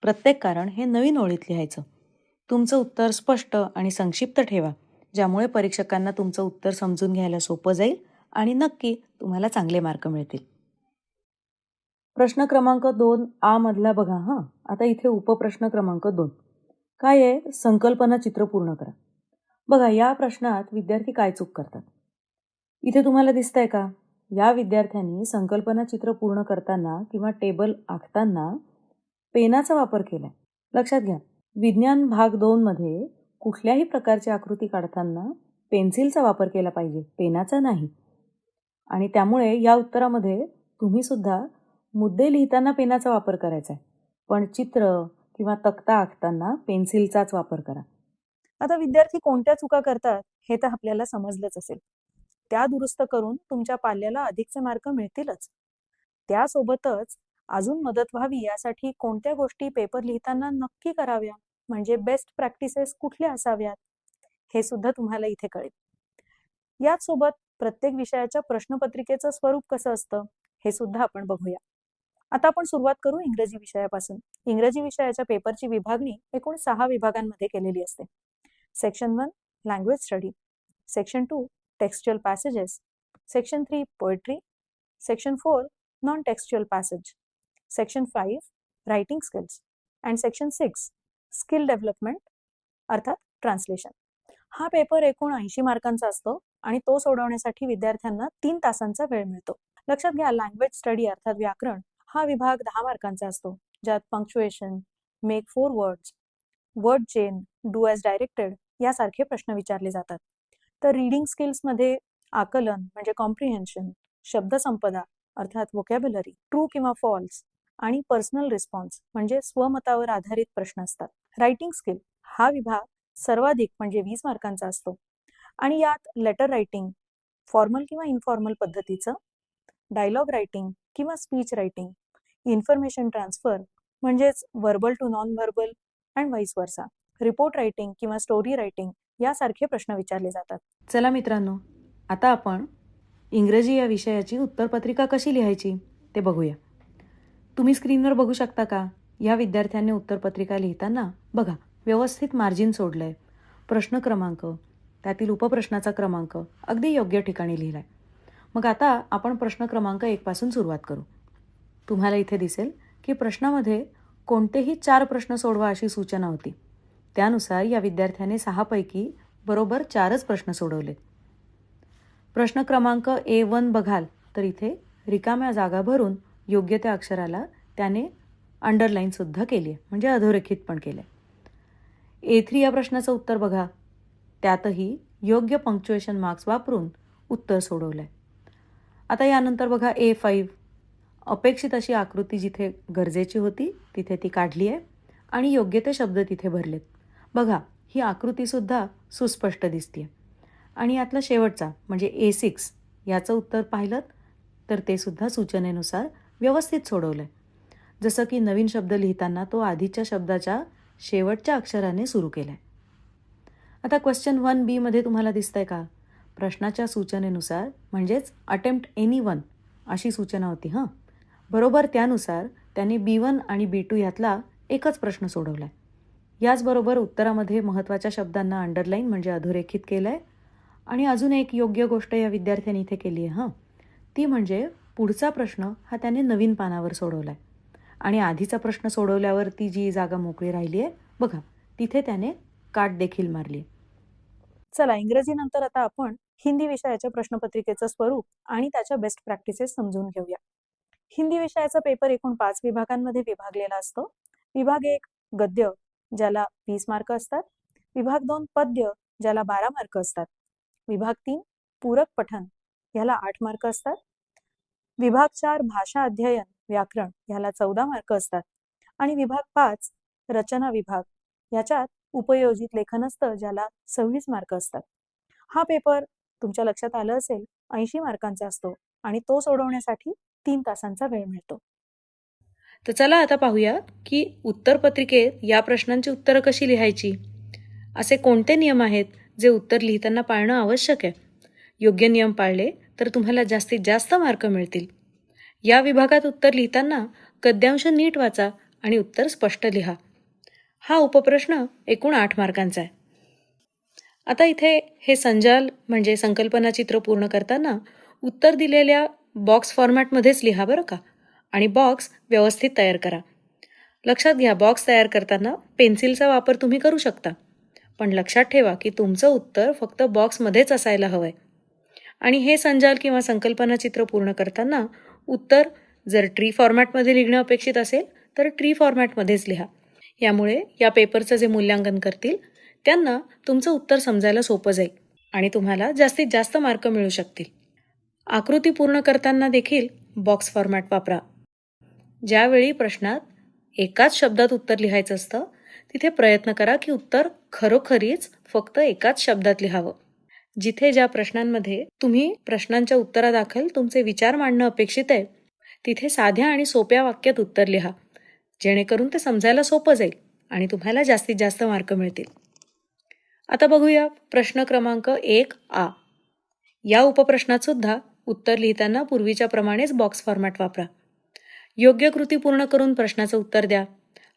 प्रत्येक कारण हे नवीन ओळीत लिहायचं. तुमचं उत्तर स्पष्ट आणि संक्षिप्त ठेवा, ज्यामुळे परीक्षकांना तुमचं उत्तर समजून घ्यायला सोपं जाईल आणि नक्की तुम्हाला चांगले मार्क मिळतील. प्रश्न क्रमांक 2 आ मधला बघा हं. आता इथे उपप्रश्न क्रमांक 2 काय आहे? संकल्पना चित्र पूर्ण करा. बघा, या प्रश्नात विद्यार्थी काय चूक करतात? इथे तुम्हाला दिसतंय का? या विद्यार्थ्यांनी संकल्पना चित्र पूर्ण करताना किंवा टेबल आखताना पेनाचा वापर केलाय. लक्षात घ्या, विज्ञान भाग 2 मध्ये कुठल्याही प्रकारची आकृती काढताना पेन्सिलचा वापर केला पाहिजे, पेनाचा नाही. आणि त्यामुळे या उत्तरामध्ये तुम्ही सुद्धा मुद्दे लिहिताना पेनाचा वापर करायचा आहे, पण चित्र किंवा तक्ता आखताना पेन्सिलचाच वापर करा. आता विद्यार्थी कोणत्या चुका करतात हे तर आपल्याला समजलंच असेल. त्या दुरुस्त करून तुमच्या पाल्याला अधिकचे मार्क मिळतीलच. त्यासोबतच अजून मदत व्हावी यासाठी कोणत्या गोष्टी पेपर लिहिताना नक्की कराव्या, म्हणजे बेस्ट प्रॅक्टिसेस कुठल्या असाव्यात, हे सुद्धा तुम्हाला इथे कळेल. याचसोबत प्रत्येक विषयाच्या प्रश्नपत्रिकेचं स्वरूप कसं असतं हे सुद्धा आपण बघूया. आता आपण सुरुवात करू इंग्रजी विषयापासून. इंग्रजी विषयाच्या पेपरची विभागणी एकूण 6 विभागांमध्ये केलेली असते. Section 1 language study, section 2 textual passages, section 3 poetry, section 4 non textual passage, section 5 writing skills and section 6 skill development अर्थात ट्रान्सलेशन. हा पेपर एकूण 80 मार्कांचा असतो आणि तो सोडवण्यासाठी विद्यार्थ्यांना 3 तासांचा वेळ मिळतो. लक्षात घ्या, लँग्वेज स्टडी अर्थात व्याकरण हा विभाग 10 मार्कांचा असतो, ज्यात punctuation, make 4 words, word chain, do as directed यासारखे प्रश्न विचारले जातात. तर रीडिंग स्किल्समध्ये आकलन म्हणजे कॉम्प्रिहेन्शन, शब्दसंपदा अर्थात व्होकॅब्युलरी, ट्रू किंवा फॉल्स आणि पर्सनल रिस्पॉन्स म्हणजे स्वमतावर आधारित प्रश्न असतात. रायटिंग स्किल हा विभाग सर्वाधिक म्हणजे 20 मार्कांचा असतो आणि यात लेटर रायटिंग, फॉर्मल किंवा इनफॉर्मल पद्धतीचं, डायलॉग रायटिंग किंवा स्पीच रायटिंग, इन्फॉर्मेशन ट्रान्सफर म्हणजेच verbal to non verbal and vice versa, report writing किंवा स्टोरी रायटिंग यासारखे प्रश्न विचारले जातात. चला मित्रांनो, आता आपण इंग्रजी या विषयाची उत्तरपत्रिका कशी लिहायची ते बघूया. तुम्ही स्क्रीनवर बघू शकता का? या विद्यार्थ्यांनी उत्तरपत्रिका लिहिताना बघा, व्यवस्थित मार्जिन सोडलंय, प्रश्न क्रमांक, त्यातील उपप्रश्नाचा क्रमांक अगदी योग्य ठिकाणी लिहिलाय. मग आता आपण प्रश्न क्रमांक 1 पासून सुरुवात करू. तुम्हाला इथे दिसेल की प्रश्नामध्ये कोणतेही 4 प्रश्न सोडवा अशी सूचना होती. त्यानुसार या विद्यार्थ्याने 6 पैकी बरोबर 4च प्रश्न सोडवलेत. प्रश्न क्रमांक A1 बघाल तर इथे रिकाम्या जागा भरून योग्य त्या अक्षराला त्याने अंडरलाईन सुद्धा केली आहे, म्हणजे अधोरेखित पण केलं आहे. A3 या प्रश्नाचं उत्तर बघा, त्यातही योग्य पंक्च्युएशन मार्क्स वापरून उत्तर सोडवलं आहे. आता यानंतर बघा A5, अपेक्षित अशी आकृती जिथे गरजेची होती तिथे ती काढली आहे आणि योग्य ते शब्द तिथे भरलेत. बघा, ही आकृतीसुद्धा सुस्पष्ट दिसते. आणि यातला शेवटचा म्हणजे A6 याचं उत्तर पाहिलं तर ते सुद्धा सूचनेनुसार व्यवस्थित सोडवलं आहे. जसं की नवीन शब्द लिहिताना तो आधीच्या शब्दाच्या शेवटच्या अक्षराने सुरू केला आहे. आता क्वेश्चन 1B मध्ये तुम्हाला दिसतंय का? प्रश्नाच्या सूचनेनुसार म्हणजेच अटेम्प्ट एनी वन अशी सूचना होती. बरोबर त्यानुसार त्यांनी B1 आणि B2 यातला एकच प्रश्न सोडवला आहे. याचबरोबर उत्तरामध्ये महत्त्वाच्या शब्दांना अंडरलाईन म्हणजे अधोरेखित केलं आहे. आणि अजून एक योग्य गोष्ट या विद्यार्थ्यांनी इथे केली आहे. ती म्हणजे पुढचा प्रश्न हा त्याने नवीन पानावर सोडवला आहे. आणि आधीचा प्रश्न सोडवल्यावर ती जी जागा मोकळी राहिली आहे बघा, तिथे त्याने काट देखील मारली. चला, इंग्रजीनंतर आता आपण हिंदी विषयाच्या प्रश्नपत्रिकेचं स्वरूप आणि त्याच्या बेस्ट प्रॅक्टिसेस समजून घेऊया. हिंदी विषयाचा पेपर एकूण 5 विभागांमध्ये विभागलेला असतो. विभाग 1 गद्य, ज्याला 20 मार्क असतात. विभाग 2 पद्य, ज्याला 12 मार्क असतात. विभाग 3 पूरक पठण, ह्याला 8 मार्क असतात. विभाग 4 भाषा अध्ययन व्याकरण, ह्याला 14 मार्क असतात. आणि विभाग 5 रचना विभाग, याच्यात उपयोजित लेखन असतं, ज्याला 26 मार्क असतात. हा पेपर तुमच्या लक्षात आलं असेल 80 मार्कांचा असतो आणि तो सोडवण्यासाठी 3 तासांचा वेळ मिळतो. तर चला आता पाहूया की उत्तरपत्रिकेत या प्रश्नांची उत्तरं कशी लिहायची. असे कोणते नियम आहेत जे उत्तर लिहिताना पाळणं आवश्यक आहे. योग्य नियम पाळले तर तुम्हाला जास्तीत जास्त मार्क मिळतील. या विभागात उत्तर लिहिताना गद्यांश नीट वाचा आणि उत्तर स्पष्ट लिहा. हा उपप्रश्न एकूण 8 मार्कांचा आहे. आता इथे हे संजाल म्हणजे संकल्पना चित्र पूर्ण करताना उत्तर दिलेल्या बॉक्स फॉर्मॅटमध्येच लिहा बरं का. आणि बॉक्स व्यवस्थित तयार करा. लक्षात घ्या, बॉक्स तयार करताना पेन्सिलचा वापर तुम्ही करू शकता, पण लक्षात ठेवा की तुमचं उत्तर फक्त बॉक्समध्येच असायला हवंय. आणि हे संजाल किंवा संकल्पना चित्र पूर्ण करताना उत्तर जर ट्री फॉर्मॅटमध्ये लिहिणं अपेक्षित असेल तर ट्री फॉर्मॅटमध्येच लिहा. यामुळे या पेपरचं जे मूल्यांकन करतील त्यांना तुमचं उत्तर समजायला सोपं जाईल आणि तुम्हाला जास्तीत जास्त मार्क मिळू शकतील. आकृती पूर्ण करताना देखील बॉक्स फॉर्मॅट वापरा. ज्यावेळी प्रश्नात एकाच शब्दात उत्तर लिहायचं असतं तिथे प्रयत्न करा की उत्तर खरोखरीच फक्त एकाच शब्दात लिहावं. जिथे ज्या प्रश्नांमध्ये तुम्ही प्रश्नांच्या उत्तरादाखल तुमचे विचार मांडणं अपेक्षित आहे तिथे साध्या आणि सोप्या वाक्यात उत्तर लिहा, जेणेकरून ते समजायला सोपं जाईल आणि तुम्हाला जास्तीत जास्त मार्क मिळतील. आता बघूया प्रश्न क्रमांक 1A. या उपप्रश्नात सुद्धा उत्तर लिहिताना पूर्वीच्या प्रमाणेच बॉक्स फॉर्मॅट वापरा. योग्य कृती पूर्ण करून प्रश्नाचं उत्तर द्या.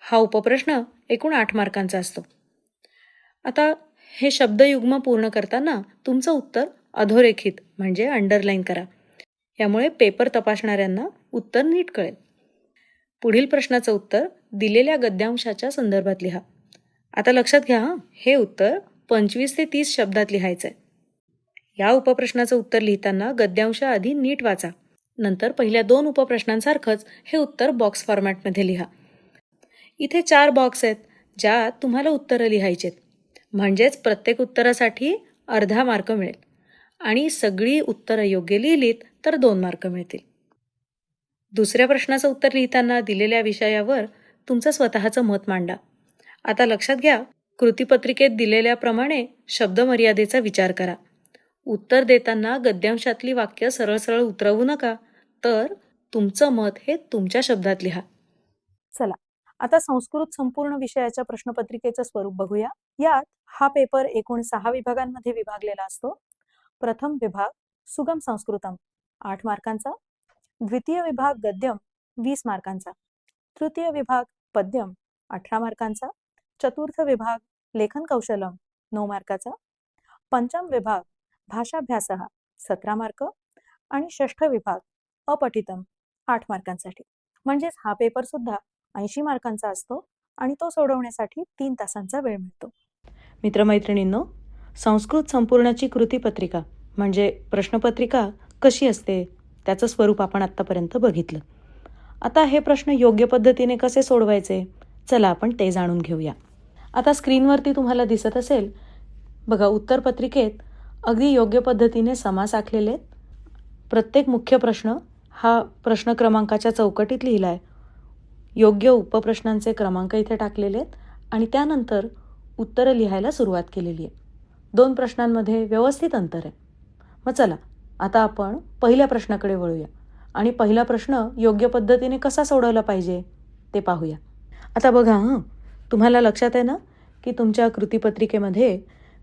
हा उपप्रश्न एकूण 8 मार्कांचा असतो. आता हे शब्दयुग्म पूर्ण करताना तुमचं उत्तर अधोरेखित म्हणजे अंडरलाईन करा. यामुळे पेपर तपासणाऱ्यांना उत्तर नीट कळेल. पुढील प्रश्नाचं उत्तर दिलेल्या गद्यांशाच्या संदर्भात लिहा. आता लक्षात घ्या, हे उत्तर 25 ते 30 शब्दात लिहायचं आहे. या उपप्रश्नाचं उत्तर लिहिताना गद्यांश आधी नीट वाचा. नंतर पहिल्या 2 उपप्रश्नांसारखंच हे उत्तर बॉक्स फॉर्मॅटमध्ये लिहा. इथे 4 बॉक्स आहेत ज्यात तुम्हाला उत्तरं लिहायचेत. म्हणजेच प्रत्येक उत्तरासाठी अर्धा मार्क मिळेल आणि सगळी उत्तरं योग्य लिहिलीत तर 2 मार्क मिळतील. दुसऱ्या प्रश्नाचं उत्तर लिहिताना दिलेल्या विषयावर तुमचं स्वतःचं मत मांडा. आता लक्षात घ्या, कृतीपत्रिकेत दिलेल्याप्रमाणे शब्दमर्यादेचा विचार करा. उत्तर देताना गद्यांशातली वाक्य सरळ सरळ उतरवू नका, तर तुमचं मत हे तुमच्या शब्दात लिहा. चला, आता संस्कृत संपूर्ण विषयाच्या प्रश्नपत्रिकेचं स्वरूप बघूया. यात हा पेपर एकूण 6 विभागांमध्ये विभागलेला असतो. प्रथम विभाग सुगम संस्कृतम 8 मार्कांचा. द्वितीय विभाग गद्यम 20 मार्कांचा. तृतीय विभाग पद्यम 18 मार्कांचा. चतुर्थ विभाग लेखन कौशलम 9 मार्काचा. पंचम विभाग भाषाभ्यासः 17 मार्क. आणि षष्ठ विभाग अपठितम 8 मार्कांसाठी. म्हणजेच हा पेपर सुद्धा 80 मार्कांचा असतो आणि तो सोडवण्यासाठी 3 तासांचा वेळ मिळतो. मित्रमैत्रिणींनो, संस्कृत संपूर्णाची कृतीपत्रिका म्हणजे प्रश्नपत्रिका कशी असते त्याचं स्वरूप आपण आत्तापर्यंत बघितलं. आता हे प्रश्न योग्य पद्धतीने कसे सोडवायचे, चला आपण ते जाणून घेऊया. आता स्क्रीनवरती तुम्हाला दिसत असेल बघा, उत्तरपत्रिकेत अगदी योग्य पद्धतीने समास आखलेले आहेत. प्रत्येक मुख्य प्रश्न हा प्रश्न क्रमांकाच्या चौकटीत लिहिला आहे. योग्य उपप्रश्नांचे क्रमांक इथे टाकलेले आहेत आणि त्यानंतर उत्तरं लिहायला सुरुवात केलेली आहे. 2 प्रश्नांमध्ये व्यवस्थित अंतर आहे. मग चला आता आपण पहिल्या प्रश्नाकडे वळूया आणि पहिला प्रश्न योग्य पद्धतीने कसा सोडवला पाहिजे ते पाहूया. आता बघा तुम्हाला लक्षात आहे ना की तुमच्या कृतीपत्रिकेमध्ये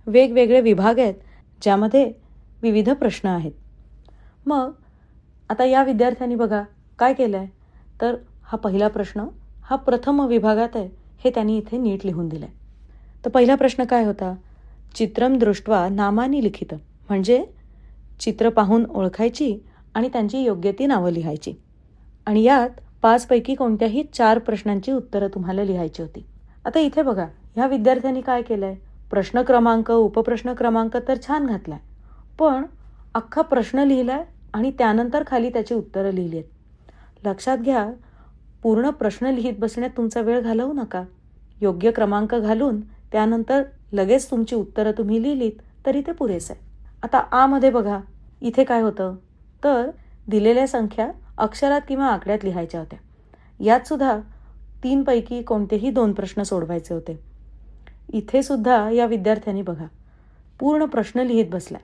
वेगवेगळे विभाग आहेत ज्यामध्ये विविध प्रश्न आहेत. मग आता या विद्यार्थ्यांनी बघा काय केलं आहे, तर हा पहिला प्रश्न हा प्रथम विभागात आहे हे त्यांनी इथे नीट लिहून दिलं आहे. तर पहिला प्रश्न काय होता, चित्रम दृष्ट्वा नामानी लिखित, म्हणजे चित्र पाहून ओळखायची आणि त्यांची योग्य ती नावं लिहायची. आणि यात 5 पैकी कोणत्याही 4 प्रश्नांची उत्तरं तुम्हाला लिहायची होती. आता इथे बघा ह्या विद्यार्थ्यांनी काय केलं आहे, प्रश्न क्रमांक उपप्रश्न क्रमांक तर छान घातलाय, पण अख्खा प्रश्न लिहिलाय आणि त्यानंतर खाली त्याची उत्तरं लिहिली आहेत. लक्षात घ्या, पूर्ण प्रश्न लिहित बसण्यात तुमचा वेळ घालवू नका. योग्य क्रमांक घालून त्यानंतर लगेच तुमची उत्तरं तुम्ही लिहिलीत तरी ते पुरेसं आहे. आता आ मध्ये बघा इथे काय होतं, तर दिलेल्या संख्या अक्षरात किंवा आकड्यात लिहायच्या होत्या. यात सुद्धा 3 पैकी कोणतेही 2 प्रश्न सोडवायचे होते. इथे सुद्धा या विद्यार्थ्यांनी बघा पूर्ण प्रश्न लिहित बसलाय.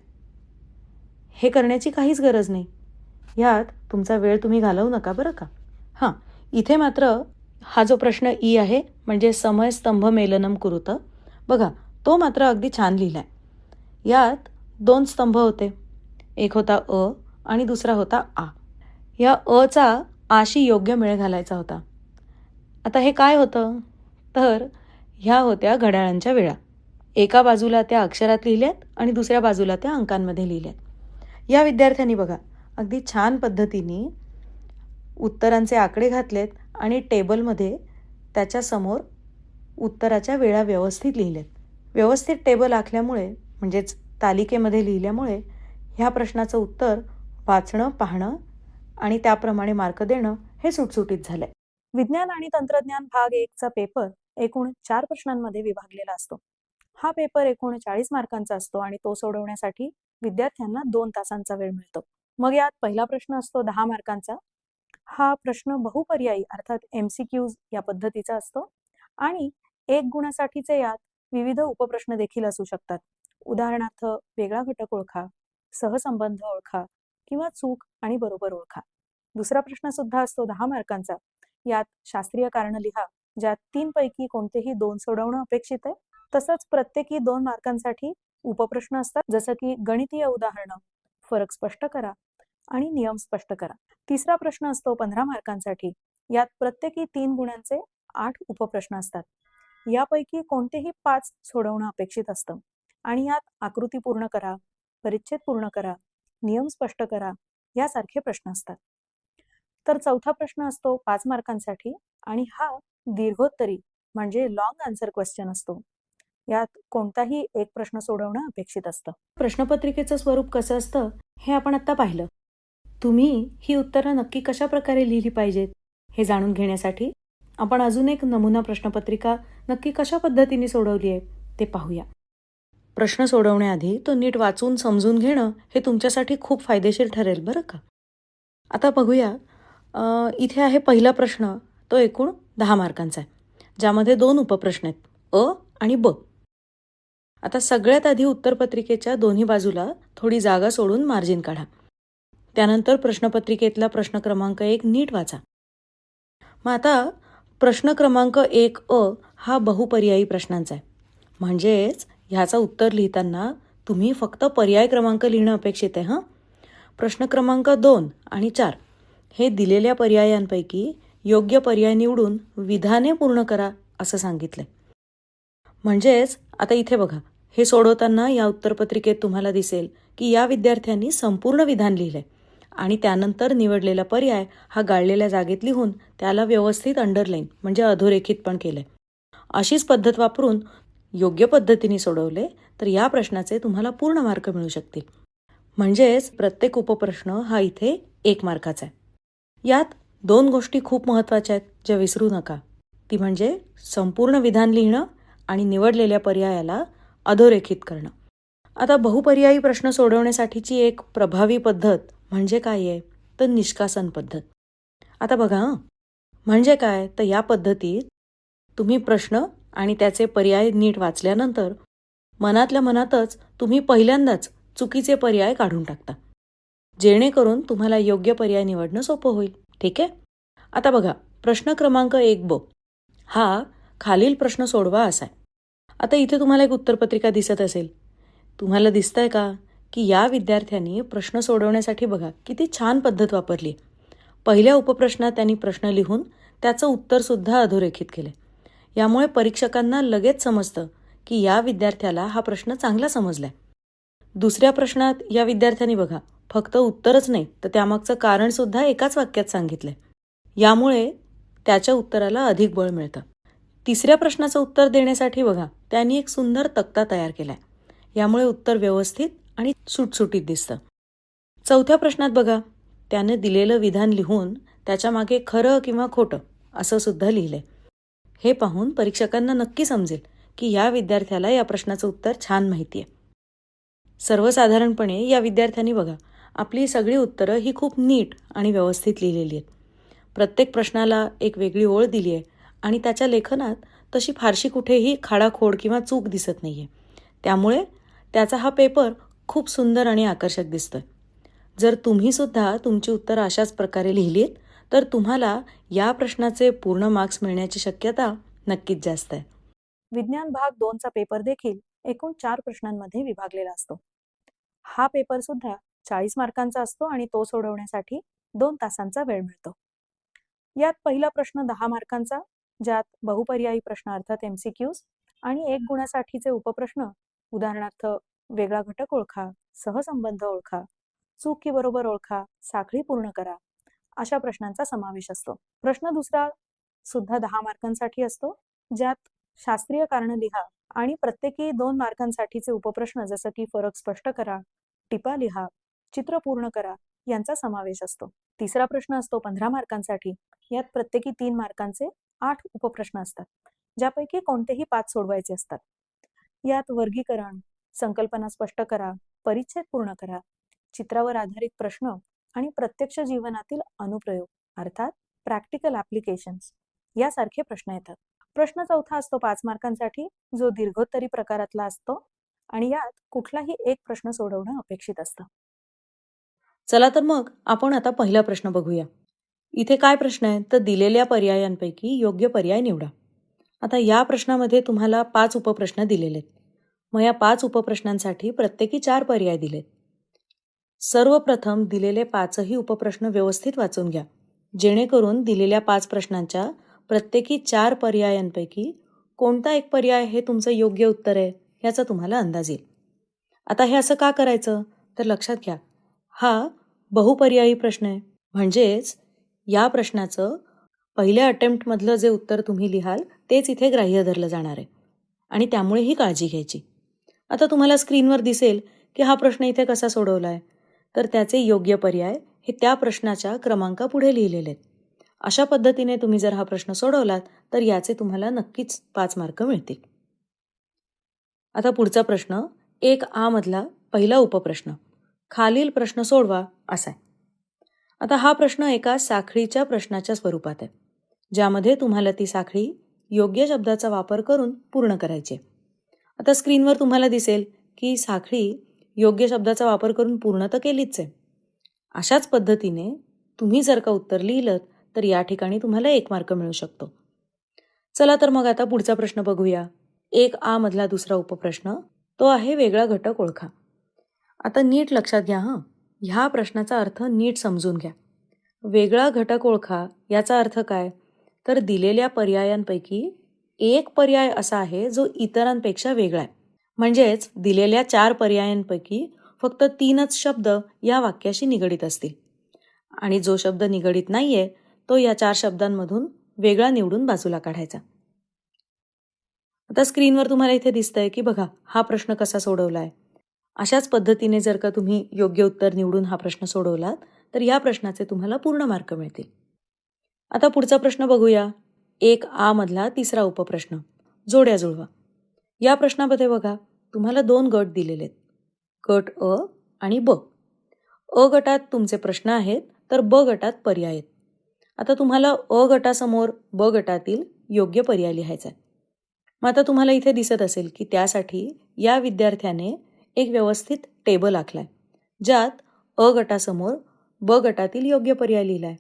हे करण्याची काहीच गरज नाही. यात तुमचा वेळ तुम्ही घालवू नका बरं का. हां, इथे मात्र हा जो प्रश्न ई आहे म्हणजे समय स्तंभ मेलनम कुरुत, बघा तो मात्र अगदी छान लिहिलाय. यात 2 स्तंभ होते, एक होता अ आणि दुसरा होता आ. या अचा आशी योग्य मेळ घालायचा होता. आता हे काय होतं, तर ह्या होत्या घड्याळांच्या वेळा. एका बाजूला त्या अक्षरात लिहिल्यात आणि दुसऱ्या बाजूला त्या अंकांमध्ये लिहिल्यात. या विद्यार्थ्यांनी बघा अगदी छान पद्धतीने उत्तरांचे आकडे घातलेत आणि टेबलमध्ये त्याच्यासमोर उत्तराच्या वेळा व्यवस्थित लिहिल्यात. व्यवस्थित टेबल आखल्यामुळे म्हणजेच तालिकेमध्ये लिहिल्यामुळे ह्या प्रश्नाचं उत्तर वाचणं, पाहणं आणि त्याप्रमाणे मार्क देणं हे सुटसुटीत झालंय. विज्ञान आणि तंत्रज्ञान भाग 1चा पेपर एकूण 4 प्रश्नांमध्ये विभागलेला असतो. हा पेपर एकूण 40 मार्कांचा असतो आणि तो सोडवण्यासाठी विद्यार्थ्यांना 2 तासांचा वेळ मिळतो. मग यात पहिला प्रश्न असतो 10 मार्कांचा. हा प्रश्न बहुपर्यायी अर्थात MCQs या पद्धतीचा असतो आणि 1 गुणासाठीचे यात विविध उपप्रश्न देखील असू शकतात. उदाहरणार्थ वेगळा घटक ओळखा, सहसंबंध ओळखा किंवा चूक आणि बरोबर ओळखा. दुसरा प्रश्न सुद्धा असतो 10 मार्कांचा. यात शास्त्रीय कारण लिहा, ज्यात 3 पैकी कोणतेही 2 सोडवणं अपेक्षित आहे. तसंच प्रत्येकी 2 मार्कांसाठी उपप्रश्न असतात, जसं की गणितीय उदाहरणं, फरक स्पष्ट करा आणि नियम स्पष्ट करा. तिसरा प्रश्न असतो 15 मार्कांसाठी. यात प्रत्येकी 3 गुणांचे 8 उपप्रश्न असतात. यापैकी कोणतेही 5 सोडवणं अपेक्षित असतं आणि यात आकृती पूर्ण करा, परिच्छेद पूर्ण करा, नियम स्पष्ट करा यासारखे प्रश्न असतात. तर चौथा प्रश्न असतो 5 मार्कांसाठी आणि हा दीर्घोत्तरी म्हणजे लॉंग आन्सर क्वेश्चन असतो. यात कोणताही एक प्रश्न सोडवणं अपेक्षित असतं. प्रश्नपत्रिकेचं स्वरूप कसं असतं हे आपण आता पाहिलं. तुम्ही ही उत्तरं नक्की कशा प्रकारे लिहिली पाहिजेत हे जाणून घेण्यासाठी आपण अजून एक नमुना प्रश्नपत्रिका नक्की कशा पद्धतीने सोडवली आहे ते पाहूया. प्रश्न सोडवण्याआधी तो नीट वाचून समजून घेणं हे तुमच्यासाठी खूप फायदेशीर ठरेल बरं का. आता बघूया, इथे आहे पहिला प्रश्न, तो एकूण 10 मार्कांचा आहे, ज्यामध्ये 2 उपप्रश्न आहेत, अ आणि ब. आता सगळ्यात आधी उत्तरपत्रिकेच्या दोन्ही बाजूला थोडी जागा सोडून मार्जिन काढा. त्यानंतर प्रश्नपत्रिकेतला प्रश्न क्रमांक 1 नीट वाचा. मग आता प्रश्न क्रमांक 1 अ हा बहुपर्यायी प्रश्नांचा आहे, म्हणजेच ह्याचं उत्तर लिहिताना तुम्ही फक्त पर्याय क्रमांक लिहिणं अपेक्षित आहे. प्रश्न क्रमांक 2 आणि 4 हे दिलेल्या पर्यायांपैकी योग्य पर्याय निवडून विधाने पूर्ण करा असं सांगितलंय. म्हणजेच आता इथे बघा, हे सोडवताना या उत्तरपत्रिकेत तुम्हाला दिसेल की या विद्यार्थ्यांनी संपूर्ण विधान लिहिलंय आणि त्यानंतर निवडलेला पर्याय हा गाळलेल्या जागेत लिहून त्याला व्यवस्थित अंडरलाईन म्हणजे अधोरेखित पण केलंय. अशीच पद्धत वापरून योग्य पद्धतीने सोडवले तर या प्रश्नाचे तुम्हाला पूर्ण मार्क मिळू शकतील. म्हणजेच प्रत्येक उपप्रश्न हा इथे 1 मार्काचा आहे. यात 2 गोष्टी खूप महत्त्वाच्या आहेत ज्या विसरू नका. ती म्हणजे संपूर्ण विधान लिहिणं आणि निवडलेल्या पर्यायाला अधोरेखित करणं. आता बहुपर्यायी प्रश्न सोडवण्यासाठीची एक प्रभावी पद्धत म्हणजे काय आहे तर निष्कासन पद्धत. आता बघा म्हणजे काय तर या पद्धतीत तुम्ही प्रश्न आणि त्याचे पर्याय नीट वाचल्यानंतर मनातल्या मनातच तुम्ही पहिल्यांदाच चुकीचे पर्याय काढून टाकता, जेणेकरून तुम्हाला योग्य पर्याय निवडणं सोपं होईल. ठीक आहे. आता बघा, प्रश्न क्रमांक 1 हा खालील प्रश्न सोडवा असा आहे. आता इथे तुम्हाला एक उत्तरपत्रिका दिसत असेल. तुम्हाला दिसतंय का की या विद्यार्थ्यांनी प्रश्न सोडवण्यासाठी बघा किती छान पद्धत वापरली. पहिल्या उपप्रश्नात त्यांनी प्रश्न लिहून त्याचं उत्तरसुद्धा अधोरेखित केले. यामुळे परीक्षकांना लगेच समजतं की या विद्यार्थ्याला हा प्रश्न चांगला समजलाय. दुसऱ्या प्रश्नात या विद्यार्थ्यांनी बघा फक्त उत्तरच नाही तर त्यामागचं कारणसुद्धा एकाच वाक्यात सांगितलंय. यामुळे त्याच्या उत्तराला अधिक बळ मिळतं. तिसऱ्या प्रश्नाचं उत्तर देण्यासाठी बघा त्यांनी एक सुंदर तक्ता तयार केलाय. यामुळे उत्तर व्यवस्थित आणि सुटसुटीत दिसतं. चौथ्या प्रश्नात बघा त्याने दिलेलं विधान लिहून त्याच्या मागे खरं किंवा खोटं असं सुद्धा लिहिलंय. हे पाहून परीक्षकांना नक्की समजेल की या विद्यार्थ्याला या प्रश्नाचं उत्तर छान माहिती आहे. सर्वसाधारणपणे या विद्यार्थ्यांनी बघा आपली सगळी उत्तरं ही खूप नीट आणि व्यवस्थित लिहिलेली आहेत. प्रत्येक प्रश्नाला एक वेगळी ओळ दिली आहे आणि त्याच्या लेखनात तशी फारशी कुठेही खाडाखोड किंवा चूक दिसत नाहीये. त्यामुळे त्याचा हा पेपर खूप सुंदर आणि आकर्षक दिसतोय. जर तुम्ही सुद्धा तुमची उत्तरं अशाच प्रकारे लिहिलीत तर तुम्हाला या प्रश्नाचे पूर्ण मार्क्स मिळण्याची शक्यता नक्कीच जास्त आहे. विज्ञान भाग 2चा पेपर देखील एकूण 4 प्रश्नांमध्ये विभागलेला असतो. हा पेपर सुद्धा 40 मार्कांचा असतो आणि तो सोडवण्यासाठी 2 तासांचा वेळ मिळतो. यात पहिला प्रश्न 10 मार्कांचा, ज्यात बहुपर्यायी प्रश्न अर्थात MCQs आणि 1 गुणासाठीचे उपप्रश्न, उदाहरणार्थ वेगळा घटक ओळखा, सहसंबंध ओळखा, चूक की बरोबर ओळखा, साखळी पूर्ण करा, अशा प्रश्नांचा समावेश असतो. प्रश्न दुसरा सुद्धा 10 मार्कांसाठी असतो, ज्यात शास्त्रीय कारण लिहा आणि प्रत्येकी 2 मार्कांसाठीचे उपप्रश्न जसं की फरक स्पष्ट करा, टिपा लिहा, चित्र पूर्ण करा यांचा समावेश असतो. तिसरा प्रश्न असतो 15 मार्कांसाठी. यात प्रत्येकी 3 मार्कांचे 8 उपप्रश्न असतात, ज्यापैकी कोणतेही 5 सोडवायचे असतात. यात वर्गीकरण, संकल्पना स्पष्ट करा, परिच्छेद पूर्ण करा, चित्रावर आधारित प्रश्न आणि प्रत्यक्ष जीवनातील अनुप्रयोग अर्थात प्रॅक्टिकल ॲप्लिकेशन्स यासारखे प्रश्न येतात. प्रश्न चौथा असतो 5 मार्कांसाठी, जो दीर्घोत्तरी प्रकारातला असतो आणि यात कुठलाही एक प्रश्न सोडवणं अपेक्षित असतं. चला तर मग आपण आता पहिला प्रश्न बघूया. इथे काय प्रश्न आहे तर दिलेल्या पर्यायांपैकी योग्य पर्याय निवडा. आता या प्रश्नामध्ये तुम्हाला 5 उपप्रश्न दिलेले आहेत. मग या 5 उपप्रश्नांसाठी प्रत्येकी 4 पर्याय दिलेत. सर्वप्रथम दिलेले 5ही उपप्रश्न व्यवस्थित वाचून घ्या, जेणेकरून दिलेल्या 5 प्रश्नांच्या प्रत्येकी 4 पर्यायांपैकी कोणता एक पर्याय हे तुमचं योग्य उत्तर आहे याचा तुम्हाला अंदाज येईल. आता हे असं का करायचं तर लक्षात घ्या, हा बहुपर्यायी प्रश्न आहे. म्हणजेच या प्रश्नाचं पहिल्या अटेम्प्टमधलं जे उत्तर तुम्ही लिहाल तेच इथे ग्राह्य धरलं जाणार आहे आणि त्यामुळे ही काळजी घ्यायची. आता तुम्हाला स्क्रीनवर दिसेल की हा प्रश्न इथे कसा सोडवला आहे तर त्याचे योग्य पर्याय हे त्या प्रश्नाच्या क्रमांकापुढे लिहिलेले आहेत. अशा पद्धतीने तुम्ही जर हा प्रश्न सोडवलात तर याचे तुम्हाला नक्कीच 5 मार्क मिळतील. आता पुढचा प्रश्न 1A मधला पहिला उपप्रश्न, खालील प्रश्न सोडवा असा आहे. आता हा प्रश्न एका साखळीच्या प्रश्नाच्या स्वरूपात आहे, ज्यामध्ये तुम्हाला ती साखळी योग्य शब्दाचा वापर करून पूर्ण करायची आहे. आता स्क्रीनवर तुम्हाला दिसेल की साखळी योग्य शब्दाचा वापर करून पूर्ण तर केलीच आहे. अशाच पद्धतीने तुम्ही जर का उत्तर लिहिलं तर या ठिकाणी तुम्हाला 1 मार्क मिळू शकतो. चला तर मग आता पुढचा प्रश्न बघूया. 1A मधला दुसरा उपप्रश्न तो आहे वेगळा घटक ओळखा. आता नीट लक्षात घ्या ह्या प्रश्नाचा अर्थ नीट समजून घ्या. वेगळा घटक ओळखा याचा अर्थ काय तर दिलेल्या पर्यायांपैकी एक पर्याय असा आहे जो इतरांपेक्षा वेगळा आहे. म्हणजेच दिलेल्या 4 पर्यायांपैकी फक्त 3च शब्द या वाक्याशी निगडीत असतील आणि जो शब्द निगडीत नाहीये तो या 4 शब्दांमधून वेगळा निवडून बाजूला काढायचा. आता स्क्रीनवर तुम्हाला इथे दिसतंय की बघा हा प्रश्न कसा सोडवलाय. अशाच पद्धतीने जर का तुम्ही योग्य उत्तर निवडून हा प्रश्न सोडवलात तर या प्रश्नाचे तुम्हाला पूर्ण मार्क मिळतील. आता पुढचा प्रश्न बघूया. 1A मधला तिसरा उपप्रश्न, जोड्या जुळवा. या प्रश्नामध्ये बघा तुम्हाला 2 गट दिलेले आहेत, गट अ आणि ब. अ गटात तुमचे प्रश्न आहेत तर ब गटात पर्याय आहेत. आता तुम्हाला अ गटासमोर ब गटातील योग्य पर्याय लिहायचा आहे. मग आता तुम्हाला इथे दिसत असेल की त्यासाठी या विद्यार्थ्याने एक व्यवस्थित टेबल आखलाय, ज्यात अ गटासमोर ब गटातील योग्य पर्याय लिहिलाय.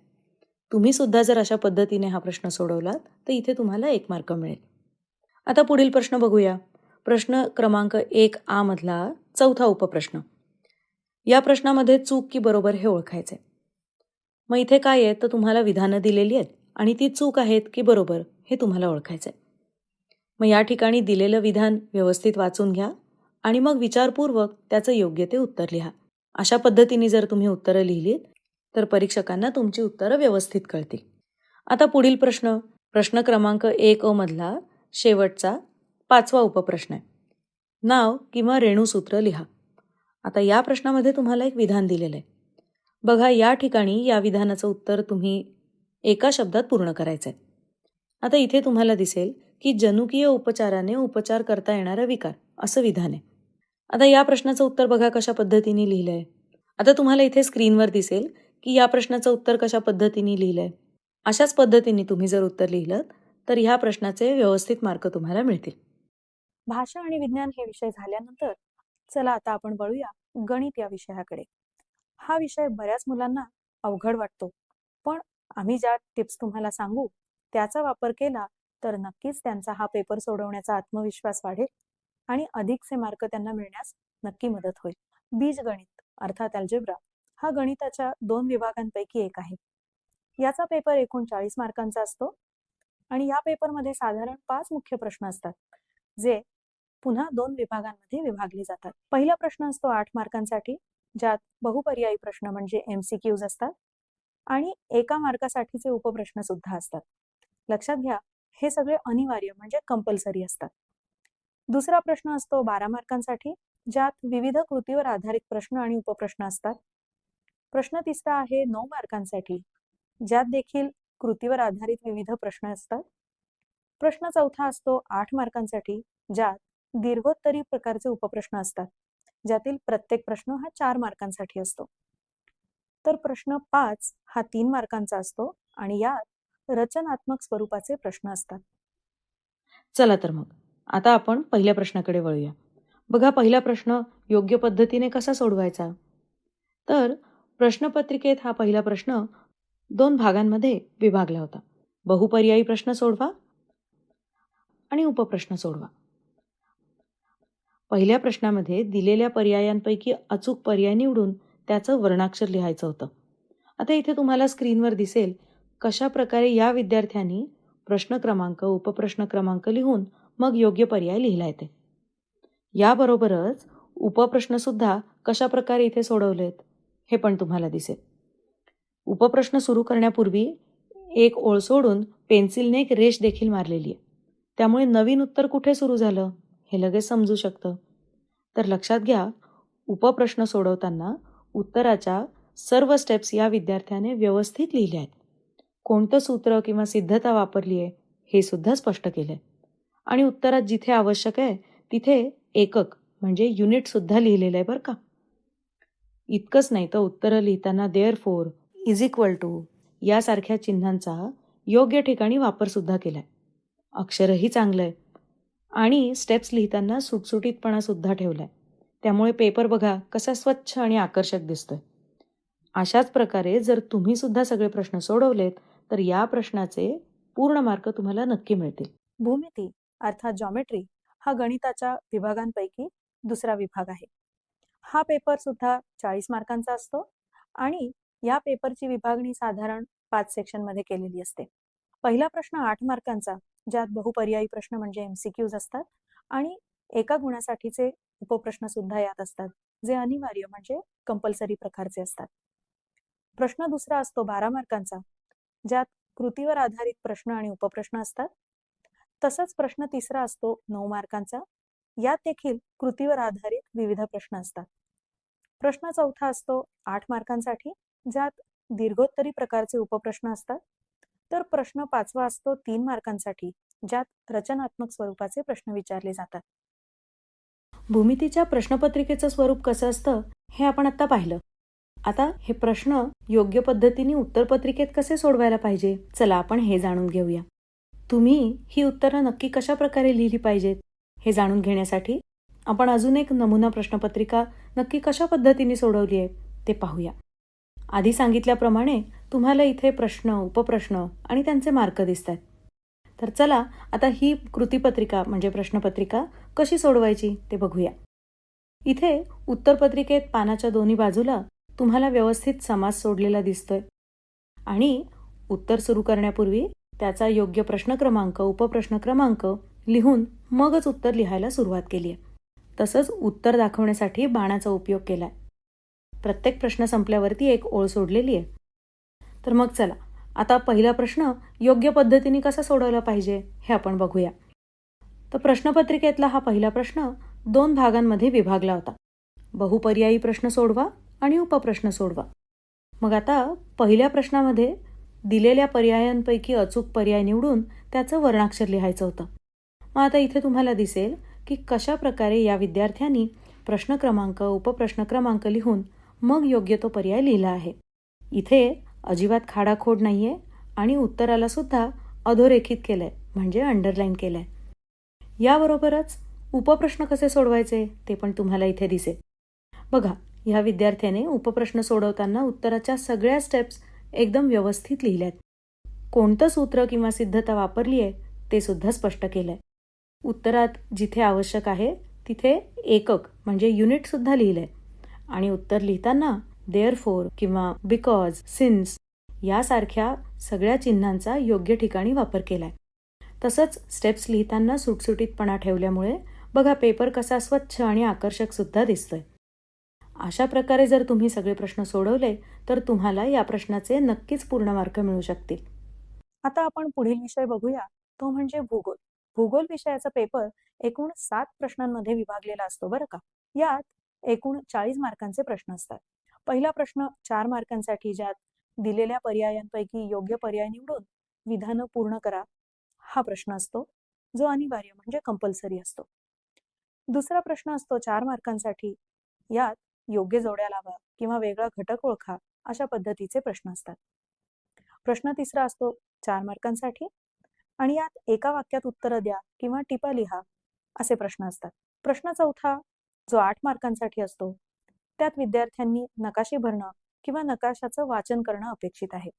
तुम्ही सुद्धा जर अशा पद्धतीने हा प्रश्न सोडवलात तर इथे तुम्हाला 1 मार्क मिळेल. आता पुढील प्रश्न बघूया. प्रश्न क्रमांक 1A मधला चौथा उपप्रश्न. या प्रश्नामध्ये चूक की बरोबर हे ओळखायचे. मग इथे काय आहे तर तुम्हाला विधानं दिलेली आहेत आणि ती चूक आहेत की बरोबर हे तुम्हाला ओळखायचं आहे. मग या ठिकाणी दिलेलं विधान व्यवस्थित वाचून घ्या आणि मग विचारपूर्वक त्याचं योग्य ते उत्तर लिहा. अशा पद्धतीने जर तुम्ही उत्तरं लिहिलीत तर परीक्षकांना तुमची उत्तरं व्यवस्थित कळतील. आता पुढील प्रश्न, प्रश्न क्रमांक 1A मधला शेवटचा 5वा उपप्रश्न आहे. नाव किंवा रेणूसूत्र लिहा. आता या प्रश्नामध्ये तुम्हाला एक विधान दिलेलं आहे. बघा, या ठिकाणी या विधानाचं उत्तर तुम्ही एका शब्दात पूर्ण करायचं आहे. आता इथे तुम्हाला दिसेल की जनुकीय उपचाराने उपचार करता येणारा विकार असं विधान आहे. आता या प्रश्नाचं उत्तर बघा कशा पद्धतीने लिहिलंय. आता तुम्हाला इथे स्क्रीनवर दिसेल की या प्रश्नाचं उत्तर कशा पद्धतीने लिहिलंय. अशाच पद्धतीने तुम्ही जर उत्तर लिहिलं तर ह्या प्रश्नाचे व्यवस्थित मार्क तुम्हाला मिळतील. भाषा आणि विज्ञान हे विषय झाल्यानंतर चला आता आपण वळूया गणित या विषयाकडे. हा विषय बऱ्याच मुलांना अवघड वाटतो, पण आम्ही ज्या टिप्स तुम्हाला सांगू त्याचा वापर केला तर नक्कीच त्यांचा हा पेपर सोडवण्याचा आत्मविश्वास वाढेल आणि अधिकचे मार्क त्यांना मिळण्यास नक्की मदत होईल. बीजगणित अर्थात अल्जेब्रा हा गणिताच्या 2 विभागांपैकी एक आहे. याचा पेपर एकूण 40 मार्कांचा असतो आणि या पेपरमध्ये साधारण 5 मुख्य प्रश्न असतात, जे पुन्हा 2 विभागांमध्ये विभागले जातात. पहिला प्रश्न असतो 8 मार्कांसाठी, ज्यात बहुपर्यायी प्रश्न म्हणजे MCQs असतात आणि 1 मार्कासाठीचे उपप्रश्न सुद्धा असतात. लक्षात घ्या, हे सगळे अनिवार्य म्हणजे कंपल्सरी असतात. दुसरा प्रश्न असतो 12 मार्कांसाठी, ज्यात विविध कृतीवर आधारित प्रश्न आणि उपप्रश्न असतात. प्रश्न तिसरा आहे 9 मार्कांसाठी, ज्यात देखील कृतीवर आधारित विविध प्रश्न असतात. प्रश्न चौथा असतो 8 मार्कांसाठी, ज्यात दीर्घोत्तरी प्रकारचे उपप्रश्न असतात, ज्यातील प्रत्येक प्रश्न हा 4 मार्कांसाठी असतो. तर प्रश्न 5 हा 3 मार्कांचा असतो आणि यात रचनात्मक स्वरूपाचे प्रश्न असतात. चला तर मग आता आपण पहिल्या प्रश्नाकडे वळूया. बघा, पहिला प्रश्न योग्य पद्धतीने कसा सोडवायचा. तर प्रश्नपत्रिकेत हा पहिला प्रश्न 2 भागांमध्ये विभागला होता. बहुपर्यायी प्रश्न सोडवा आणि उपप्रश्न सोडवा. पहिल्या प्रश्नामध्ये दिलेल्या पर्यायांपैकी अचूक पर्याय निवडून त्याचं वर्णाक्षर लिहायचं होतं. आता इथे तुम्हाला स्क्रीनवर दिसेल कशा प्रकारे या विद्यार्थ्यांनी प्रश्न क्रमांक, उपप्रश्न क्रमांक लिहून मग योग्य पर्याय लिहिलाय ते. याबरोबरच उपप्रश्न सुद्धा कशा प्रकारे इथे सोडवलेत हे पण तुम्हाला दिसेल. उपप्रश्न सुरू करण्यापूर्वी एक ओळ सोडून पेन्सिलने एक रेष देखील मारलेली आहे. त्यामुळे नवीन उत्तर कुठे सुरू झालं हे लगेच समजू शकतं. तर लक्षात घ्या, उपप्रश्न सोडवताना उत्तराच्या सर्व स्टेप्स या विद्यार्थ्याने व्यवस्थित लिहिल्या आहेत. कोणतं सूत्र किंवा सिद्धता वापरली आहे हे सुद्धा स्पष्ट केलंय आणि उत्तरात जिथे आवश्यक आहे तिथे एकक म्हणजे युनिट सुद्धा लिहिलेलं आहे बरं का. इतकंच नाही तर उत्तरं लिहिताना देअरफोर, इज इक्वल टू यासारख्या चिन्हांचा योग्य ठिकाणी वापर सुद्धा केलाय. अक्षरही चांगलं आहे आणि स्टेप्स लिहिताना सुटसुटीतपणा सुद्धा ठेवलाय. त्यामुळे पेपर बघा कसा स्वच्छ आणि आकर्षक दिसतोय. अशाच प्रकारे जर तुम्ही सुद्धा सगळे प्रश्न सोडवलेत तर या प्रश्नाचे पूर्ण मार्क तुम्हाला नक्की मिळतील. भूमिती अर्थात जॉमेट्री हा गणिताच्या विभागांपैकी दुसरा विभाग आहे. हा पेपर सुद्धा 40 मार्कांचा असतो आणि या पेपरची विभागणी साधारण 5 सेक्शनमध्ये केलेली असते. पहिला प्रश्न 8 मार्कांचा, ज्यात बहुपर्यायी प्रश्न म्हणजे MCQs असतात आणि 1 गुणासाठीचे उपप्रश्न सुद्धा यात असतात, जे अनिवार्य म्हणजे कंपल्सरी प्रकारचे असतात. प्रश्न दुसरा असतो 12 मार्कांचा, ज्यात कृतीवर आधारित प्रश्न आणि उपप्रश्न असतात. तसंच प्रश्न तिसरा असतो 9 मार्कांचा, यात देखील कृतीवर आधारित विविध प्रश्न असतात. प्रश्न चौथा असतो 8 मार्कांसाठी, ज्यात दीर्घोत्तरी प्रकारचे उपप्रश्न असतात. तर प्रश्न 5वा असतो 3 मार्कांसाठी, ज्यात रचनात्मक स्वरूपाचे प्रश्न विचारले जातात. भूमितीच्या प्रश्नपत्रिकेचं स्वरूप कसं असतं हे आपण आता पाहिलं. आता हे प्रश्न योग्य पद्धतीने उत्तरपत्रिकेत कसे सोडवायला पाहिजे, चला आपण हे जाणून घेऊया. तुम्ही ही उत्तरं नक्की कशा प्रकारे लिहिली पाहिजेत हे जाणून घेण्यासाठी आपण अजून एक नमुना प्रश्नपत्रिका नक्की कशा पद्धतीने सोडवली आहे ते पाहूया. आधी सांगितल्याप्रमाणे तुम्हाला इथे प्रश्न, उपप्रश्न आणि त्यांचे मार्क दिसतात. तर चला आता ही कृतीपत्रिका म्हणजे प्रश्नपत्रिका कशी सोडवायची ते बघूया. इथे उत्तरपत्रिकेत पानाच्या दोन्ही बाजूला तुम्हाला व्यवस्थित समास सोडलेला दिसतोय आणि उत्तर सुरू करण्यापूर्वी त्याचा योग्य प्रश्न क्रमांक, उपप्रश्न क्रमांक लिहून मगच उत्तर लिहायला सुरुवात केली आहे. तसंच उत्तर दाखवण्यासाठी बाणाचा उपयोग केलाय. प्रत्येक प्रश्न संपल्यावरती एक ओळ सोडलेली आहे. तर मग चला आता पहिला प्रश्न योग्य पद्धतीने कसा सोडवला पाहिजे हे आपण बघूया. तर प्रश्नपत्रिकेतला हा पहिला प्रश्न 2 भागांमध्ये विभागला होता. बहुपर्यायी प्रश्न सोडवा आणि उपप्रश्न सोडवा. मग आता पहिल्या प्रश्नामध्ये दिलेल्या पर्यायांपैकी अचूक पर्याय निवडून त्याचं वर्णाक्षर लिहायचं होतं. मग आता इथे तुम्हाला दिसेल की कशा प्रकारे या विद्यार्थ्यांनी प्रश्न क्रमांक, उपप्रश्न क्रमांक लिहून मग योग्य तो पर्याय लिहिला आहे. इथे अजिबात खाडाखोड नाहीये आणि उत्तराला सुद्धा अधोरेखित केलंय म्हणजे अंडरलाईन केलंय. याबरोबरच उपप्रश्न कसे सोडवायचे ते पण तुम्हाला इथे दिसेल. बघा, ह्या विद्यार्थ्याने उपप्रश्न सोडवताना उत्तराच्या सगळ्या स्टेप्स एकदम व्यवस्थित लिहिल्यात. कोणतं सूत्र किंवा सिद्धता वापरली आहे ते सुद्धा स्पष्ट केलंय. उत्तरात जिथे आवश्यक आहे तिथे एकक म्हणजे युनिट सुद्धा लिहिलंय आणि उत्तर लिहिताना देअरफॉर किंवा बिकॉज, सिन्स यासारख्या सगळ्या चिन्हांचा योग्य ठिकाणी वापर केलाय. तसंच स्टेप्स लिहिताना सुटसुटीतपणा ठेवल्यामुळे बघा पेपर कसा स्वच्छ आणि आकर्षक सुद्धा दिसतोय. अशा प्रकारे जर तुम्ही सगळे प्रश्न सोडवले तर तुम्हाला या प्रश्नाचे नक्कीच पूर्ण मार्क मिळू शकतील. आता आपण पुढील विषय बघूया, तो म्हणजे भूगोल. भूगोल विषयाचा पेपर एकूण 7 प्रश्नांमध्ये विभागलेला असतो बरं का. यात एकूण 40 मार्कांचे प्रश्न असतात. पहिला प्रश्न 4 मार्कांसाठी, ज्यात दिलेल्या पर्यायांपैकी योग्य पर्याय निवडून विधानं पूर्ण करा हा प्रश्न असतो, जो अनिवार्य म्हणजे कंपल्सरी असतो. दुसरा प्रश्न असतो 4 मार्कांसाठी, यात योग्य जोड्या लावा किंवा वेगळा घटक ओळखा अशा पद्धतीचे प्रश्न असतात. प्रश्न तिसरा असतो 4 मार्कांसाठी आणि यात एका वाक्यात उत्तरं द्या किंवा टिपा लिहा असे प्रश्न असतात. प्रश्न चौथा जो 8 मार्कांसाठी असतो, त्यात विद्यार्थ्यांनी नकाशे भरणं किंवा नकाशाचं वाचन करणं अपेक्षित आहे.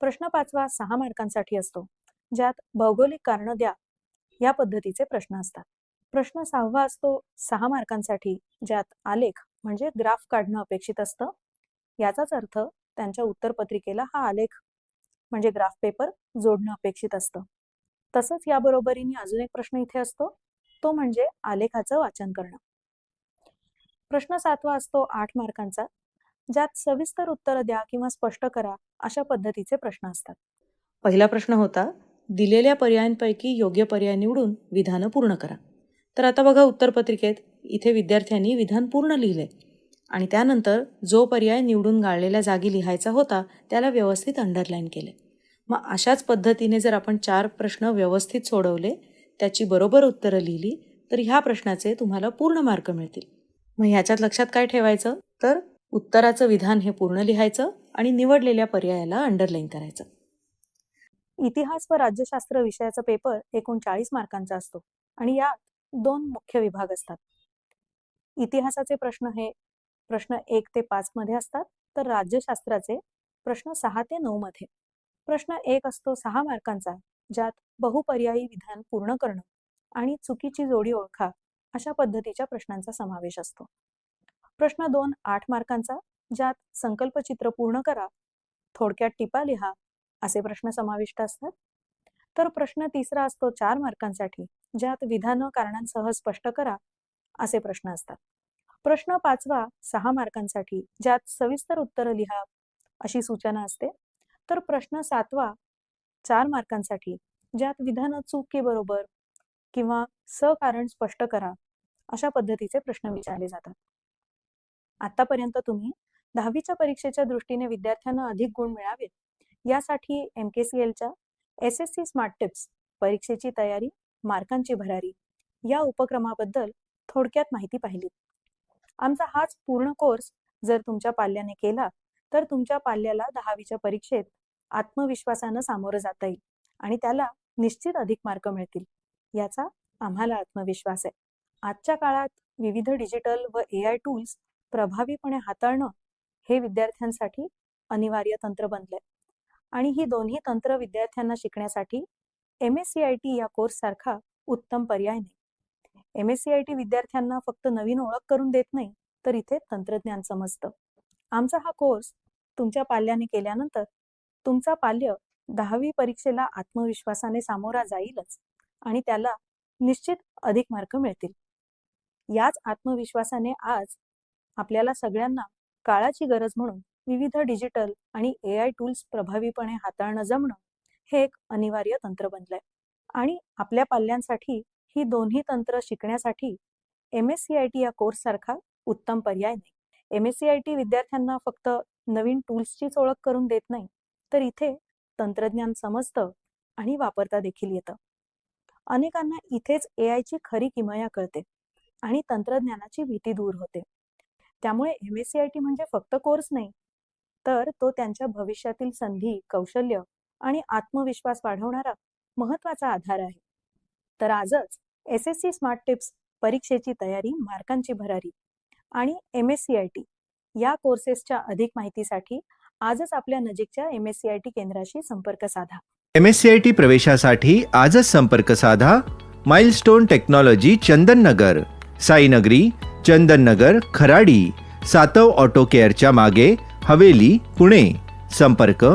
प्रश्न पाचवा 6 मार्कांसाठी असतो, ज्यात भौगोलिक कारणं द्या या पद्धतीचे प्रश्न असतात. प्रश्न 6वा असतो 6 मार्कांसाठी, ज्यात आलेख म्हणजे ग्राफ काढणं अपेक्षित असतं. याचाच अर्थ त्यांच्या उत्तरपत्रिकेला हा आलेख म्हणजे ग्राफ पेपर जोडणं अपेक्षित असतं. तसंच याबरोबरीने अजून एक प्रश्न इथे असतो, तो म्हणजे आलेखाचं वाचन करणं. प्रश्न 7वा असतो 8 मार्कांचा, ज्यात सविस्तर उत्तरं द्या किंवा स्पष्ट करा अशा पद्धतीचे प्रश्न असतात. पहिला प्रश्न होता दिलेल्या पर्यायांपैकी योग्य पर्याय निवडून विधानं पूर्ण करा. तर आता बघा उत्तरपत्रिकेत इथे विद्यार्थ्यांनी विधान पूर्ण लिहिले आणि त्यानंतर जो पर्याय निवडून गाळलेल्या जागी लिहायचा होता त्याला व्यवस्थित अंडरलाईन केले. मग अशाच पद्धतीने जर आपण 4 प्रश्न व्यवस्थित सोडवले, त्याची बरोबर उत्तरं लिहिली तर ह्या प्रश्नाचे तुम्हाला पूर्ण मार्क मिळतील. मग ह्याच्यात लक्षात काय ठेवायचं, तर उत्तराचं विधान हे पूर्ण लिहायचं आणि निवडलेल्या पर्यायाला अंडरलाईन करायचं. इतिहास व राज्यशास्त्र विषयाचा पेपर एकूण 40 मार्कांचा असतो आणि यात 2 मुख्य विभाग असतात. इतिहासाचे प्रश्न हे प्रश्न 1 ते 5 मध्ये असतात, तर राज्यशास्त्राचे प्रश्न 6 ते 9 मध्ये. प्रश्न 1 असतो 6 मार्कांचा, ज्यात बहुपर्यायी विधान पूर्ण करणं आणि चुकीची जोडी ओळखा अशा पद्धतीच्या प्रश्नांचा समावेश असतो. प्रश्न 2 8 मार्कांचा, ज्यात संकल्पचित्र पूर्ण करा, थोडक्यात टिपा लिहा असे प्रश्न समाविष्ट असतात. तर प्रश्न 3 असतो 4 मार्कांसाठी, ज्यात विधानं कारणांसह स्पष्ट करा असे प्रश्न असतात. प्रश्न 5 6 मार्कांसाठी, ज्यात सविस्तर उत्तरं लिहा अशी सूचना असते. तर प्रश्न 7 4 मार्कांसाठी, ज्यात विधानं चूक की बरोबर किंवा सकारण स्पष्ट करा अशा पद्धतीचे प्रश्न विचारले जातात. आतापर्यंत तुम्ही 10वीच्या परीक्षेच्या दृष्टीने विद्यार्थ्यांना अधिक गुण मिळावेत यासाठी MKCLच्या SSC स्मार्ट टिप्स परीक्षेची तयारी, मार्कांची भरारी या उपक्रमाबद्दल थोडक्यात माहिती पाहिली. आमचा हाच पूर्ण कोर्स जर तुमच्या पाल्याने केला तर तुमच्या पाल्याला 10वीच्या परीक्षेत आत्मविश्वासानं सामोरं जाता येईल आणि त्याला निश्चित अधिक मार्क मिळतील याचा आम्हाला आत्मविश्वास आहे. आजच्या काळात विविध डिजिटल व AI टूल्स प्रभावीपणे हाताळणं हे विद्यार्थ्यांसाठी अनिवार्य तंत्र बनलंय आणि ही दोन्ही तंत्र विद्यार्थ्यांना शिकण्यासाठी MSCIT या कोर्स सारखा उत्तम पर्याय नाही. MSCIT विद्यार्थ्यांना फक्त नवीन ओळख करून देत नाही, तर इथे तंत्रज्ञान समजतं. आमचा हा कोर्स तुमच्या पाल्याने केल्यानंतर तुमचा पाल्य 10वी परीक्षेला आत्मविश्वासाने सामोरा जाईलच आणि त्याला निश्चित अधिक मार्क मिळतील. याच आत्मविश्वासाने आज आपल्याला सगळ्यांना काळाची गरज म्हणून विविध डिजिटल आणि AI टूल्स प्रभावीपणे हाताळणं जमणं हे एक अनिवार्य तंत्र बनलंय आणि आपल्या पाल्यांसाठी ही दोन्ही तंत्र शिकण्यासाठी MSCIT या कोर्स सारखा उत्तम पर्याय नाही. MSCIT विद्यार्थ्यांना फक्त नवीन टूल्सचीच ओळख करून देत नाही, तर इथे तंत्रज्ञान समजतं आणि वापरता देखील येतं. अनेकांना इथेच AIची खरी किमया कळते आणि तंत्रज्ञानाची भीती दूर होते. त्यामुळे MSCIT म्हणजे फक्त कोर्स नाही, तर तो त्यांच्या भविष्यातील संधी, कौशल्य आणि आत्मविश्वास वाढवणारा महत्त्वाचा आधार आहे. तर आजच SSC स्मार्ट टिप्स परीक्षेची तयारी, मार्कांची भरारी आणि MSCIT या कोर्सेसच्या अधिक माहितीसाठी आजच आपल्या नजीकच्या MSCIT केंद्राशी संपर्क साधा. MSCIT प्रवेशासाठी आजच संपर्क साधा. Milestone technology Chandannagar, Sainagari, Chandannagar, Kharadi, Satav auto केअरच्या मागे, हवेली, पुणे. संपर्क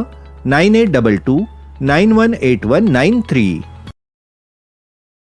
9822 918193.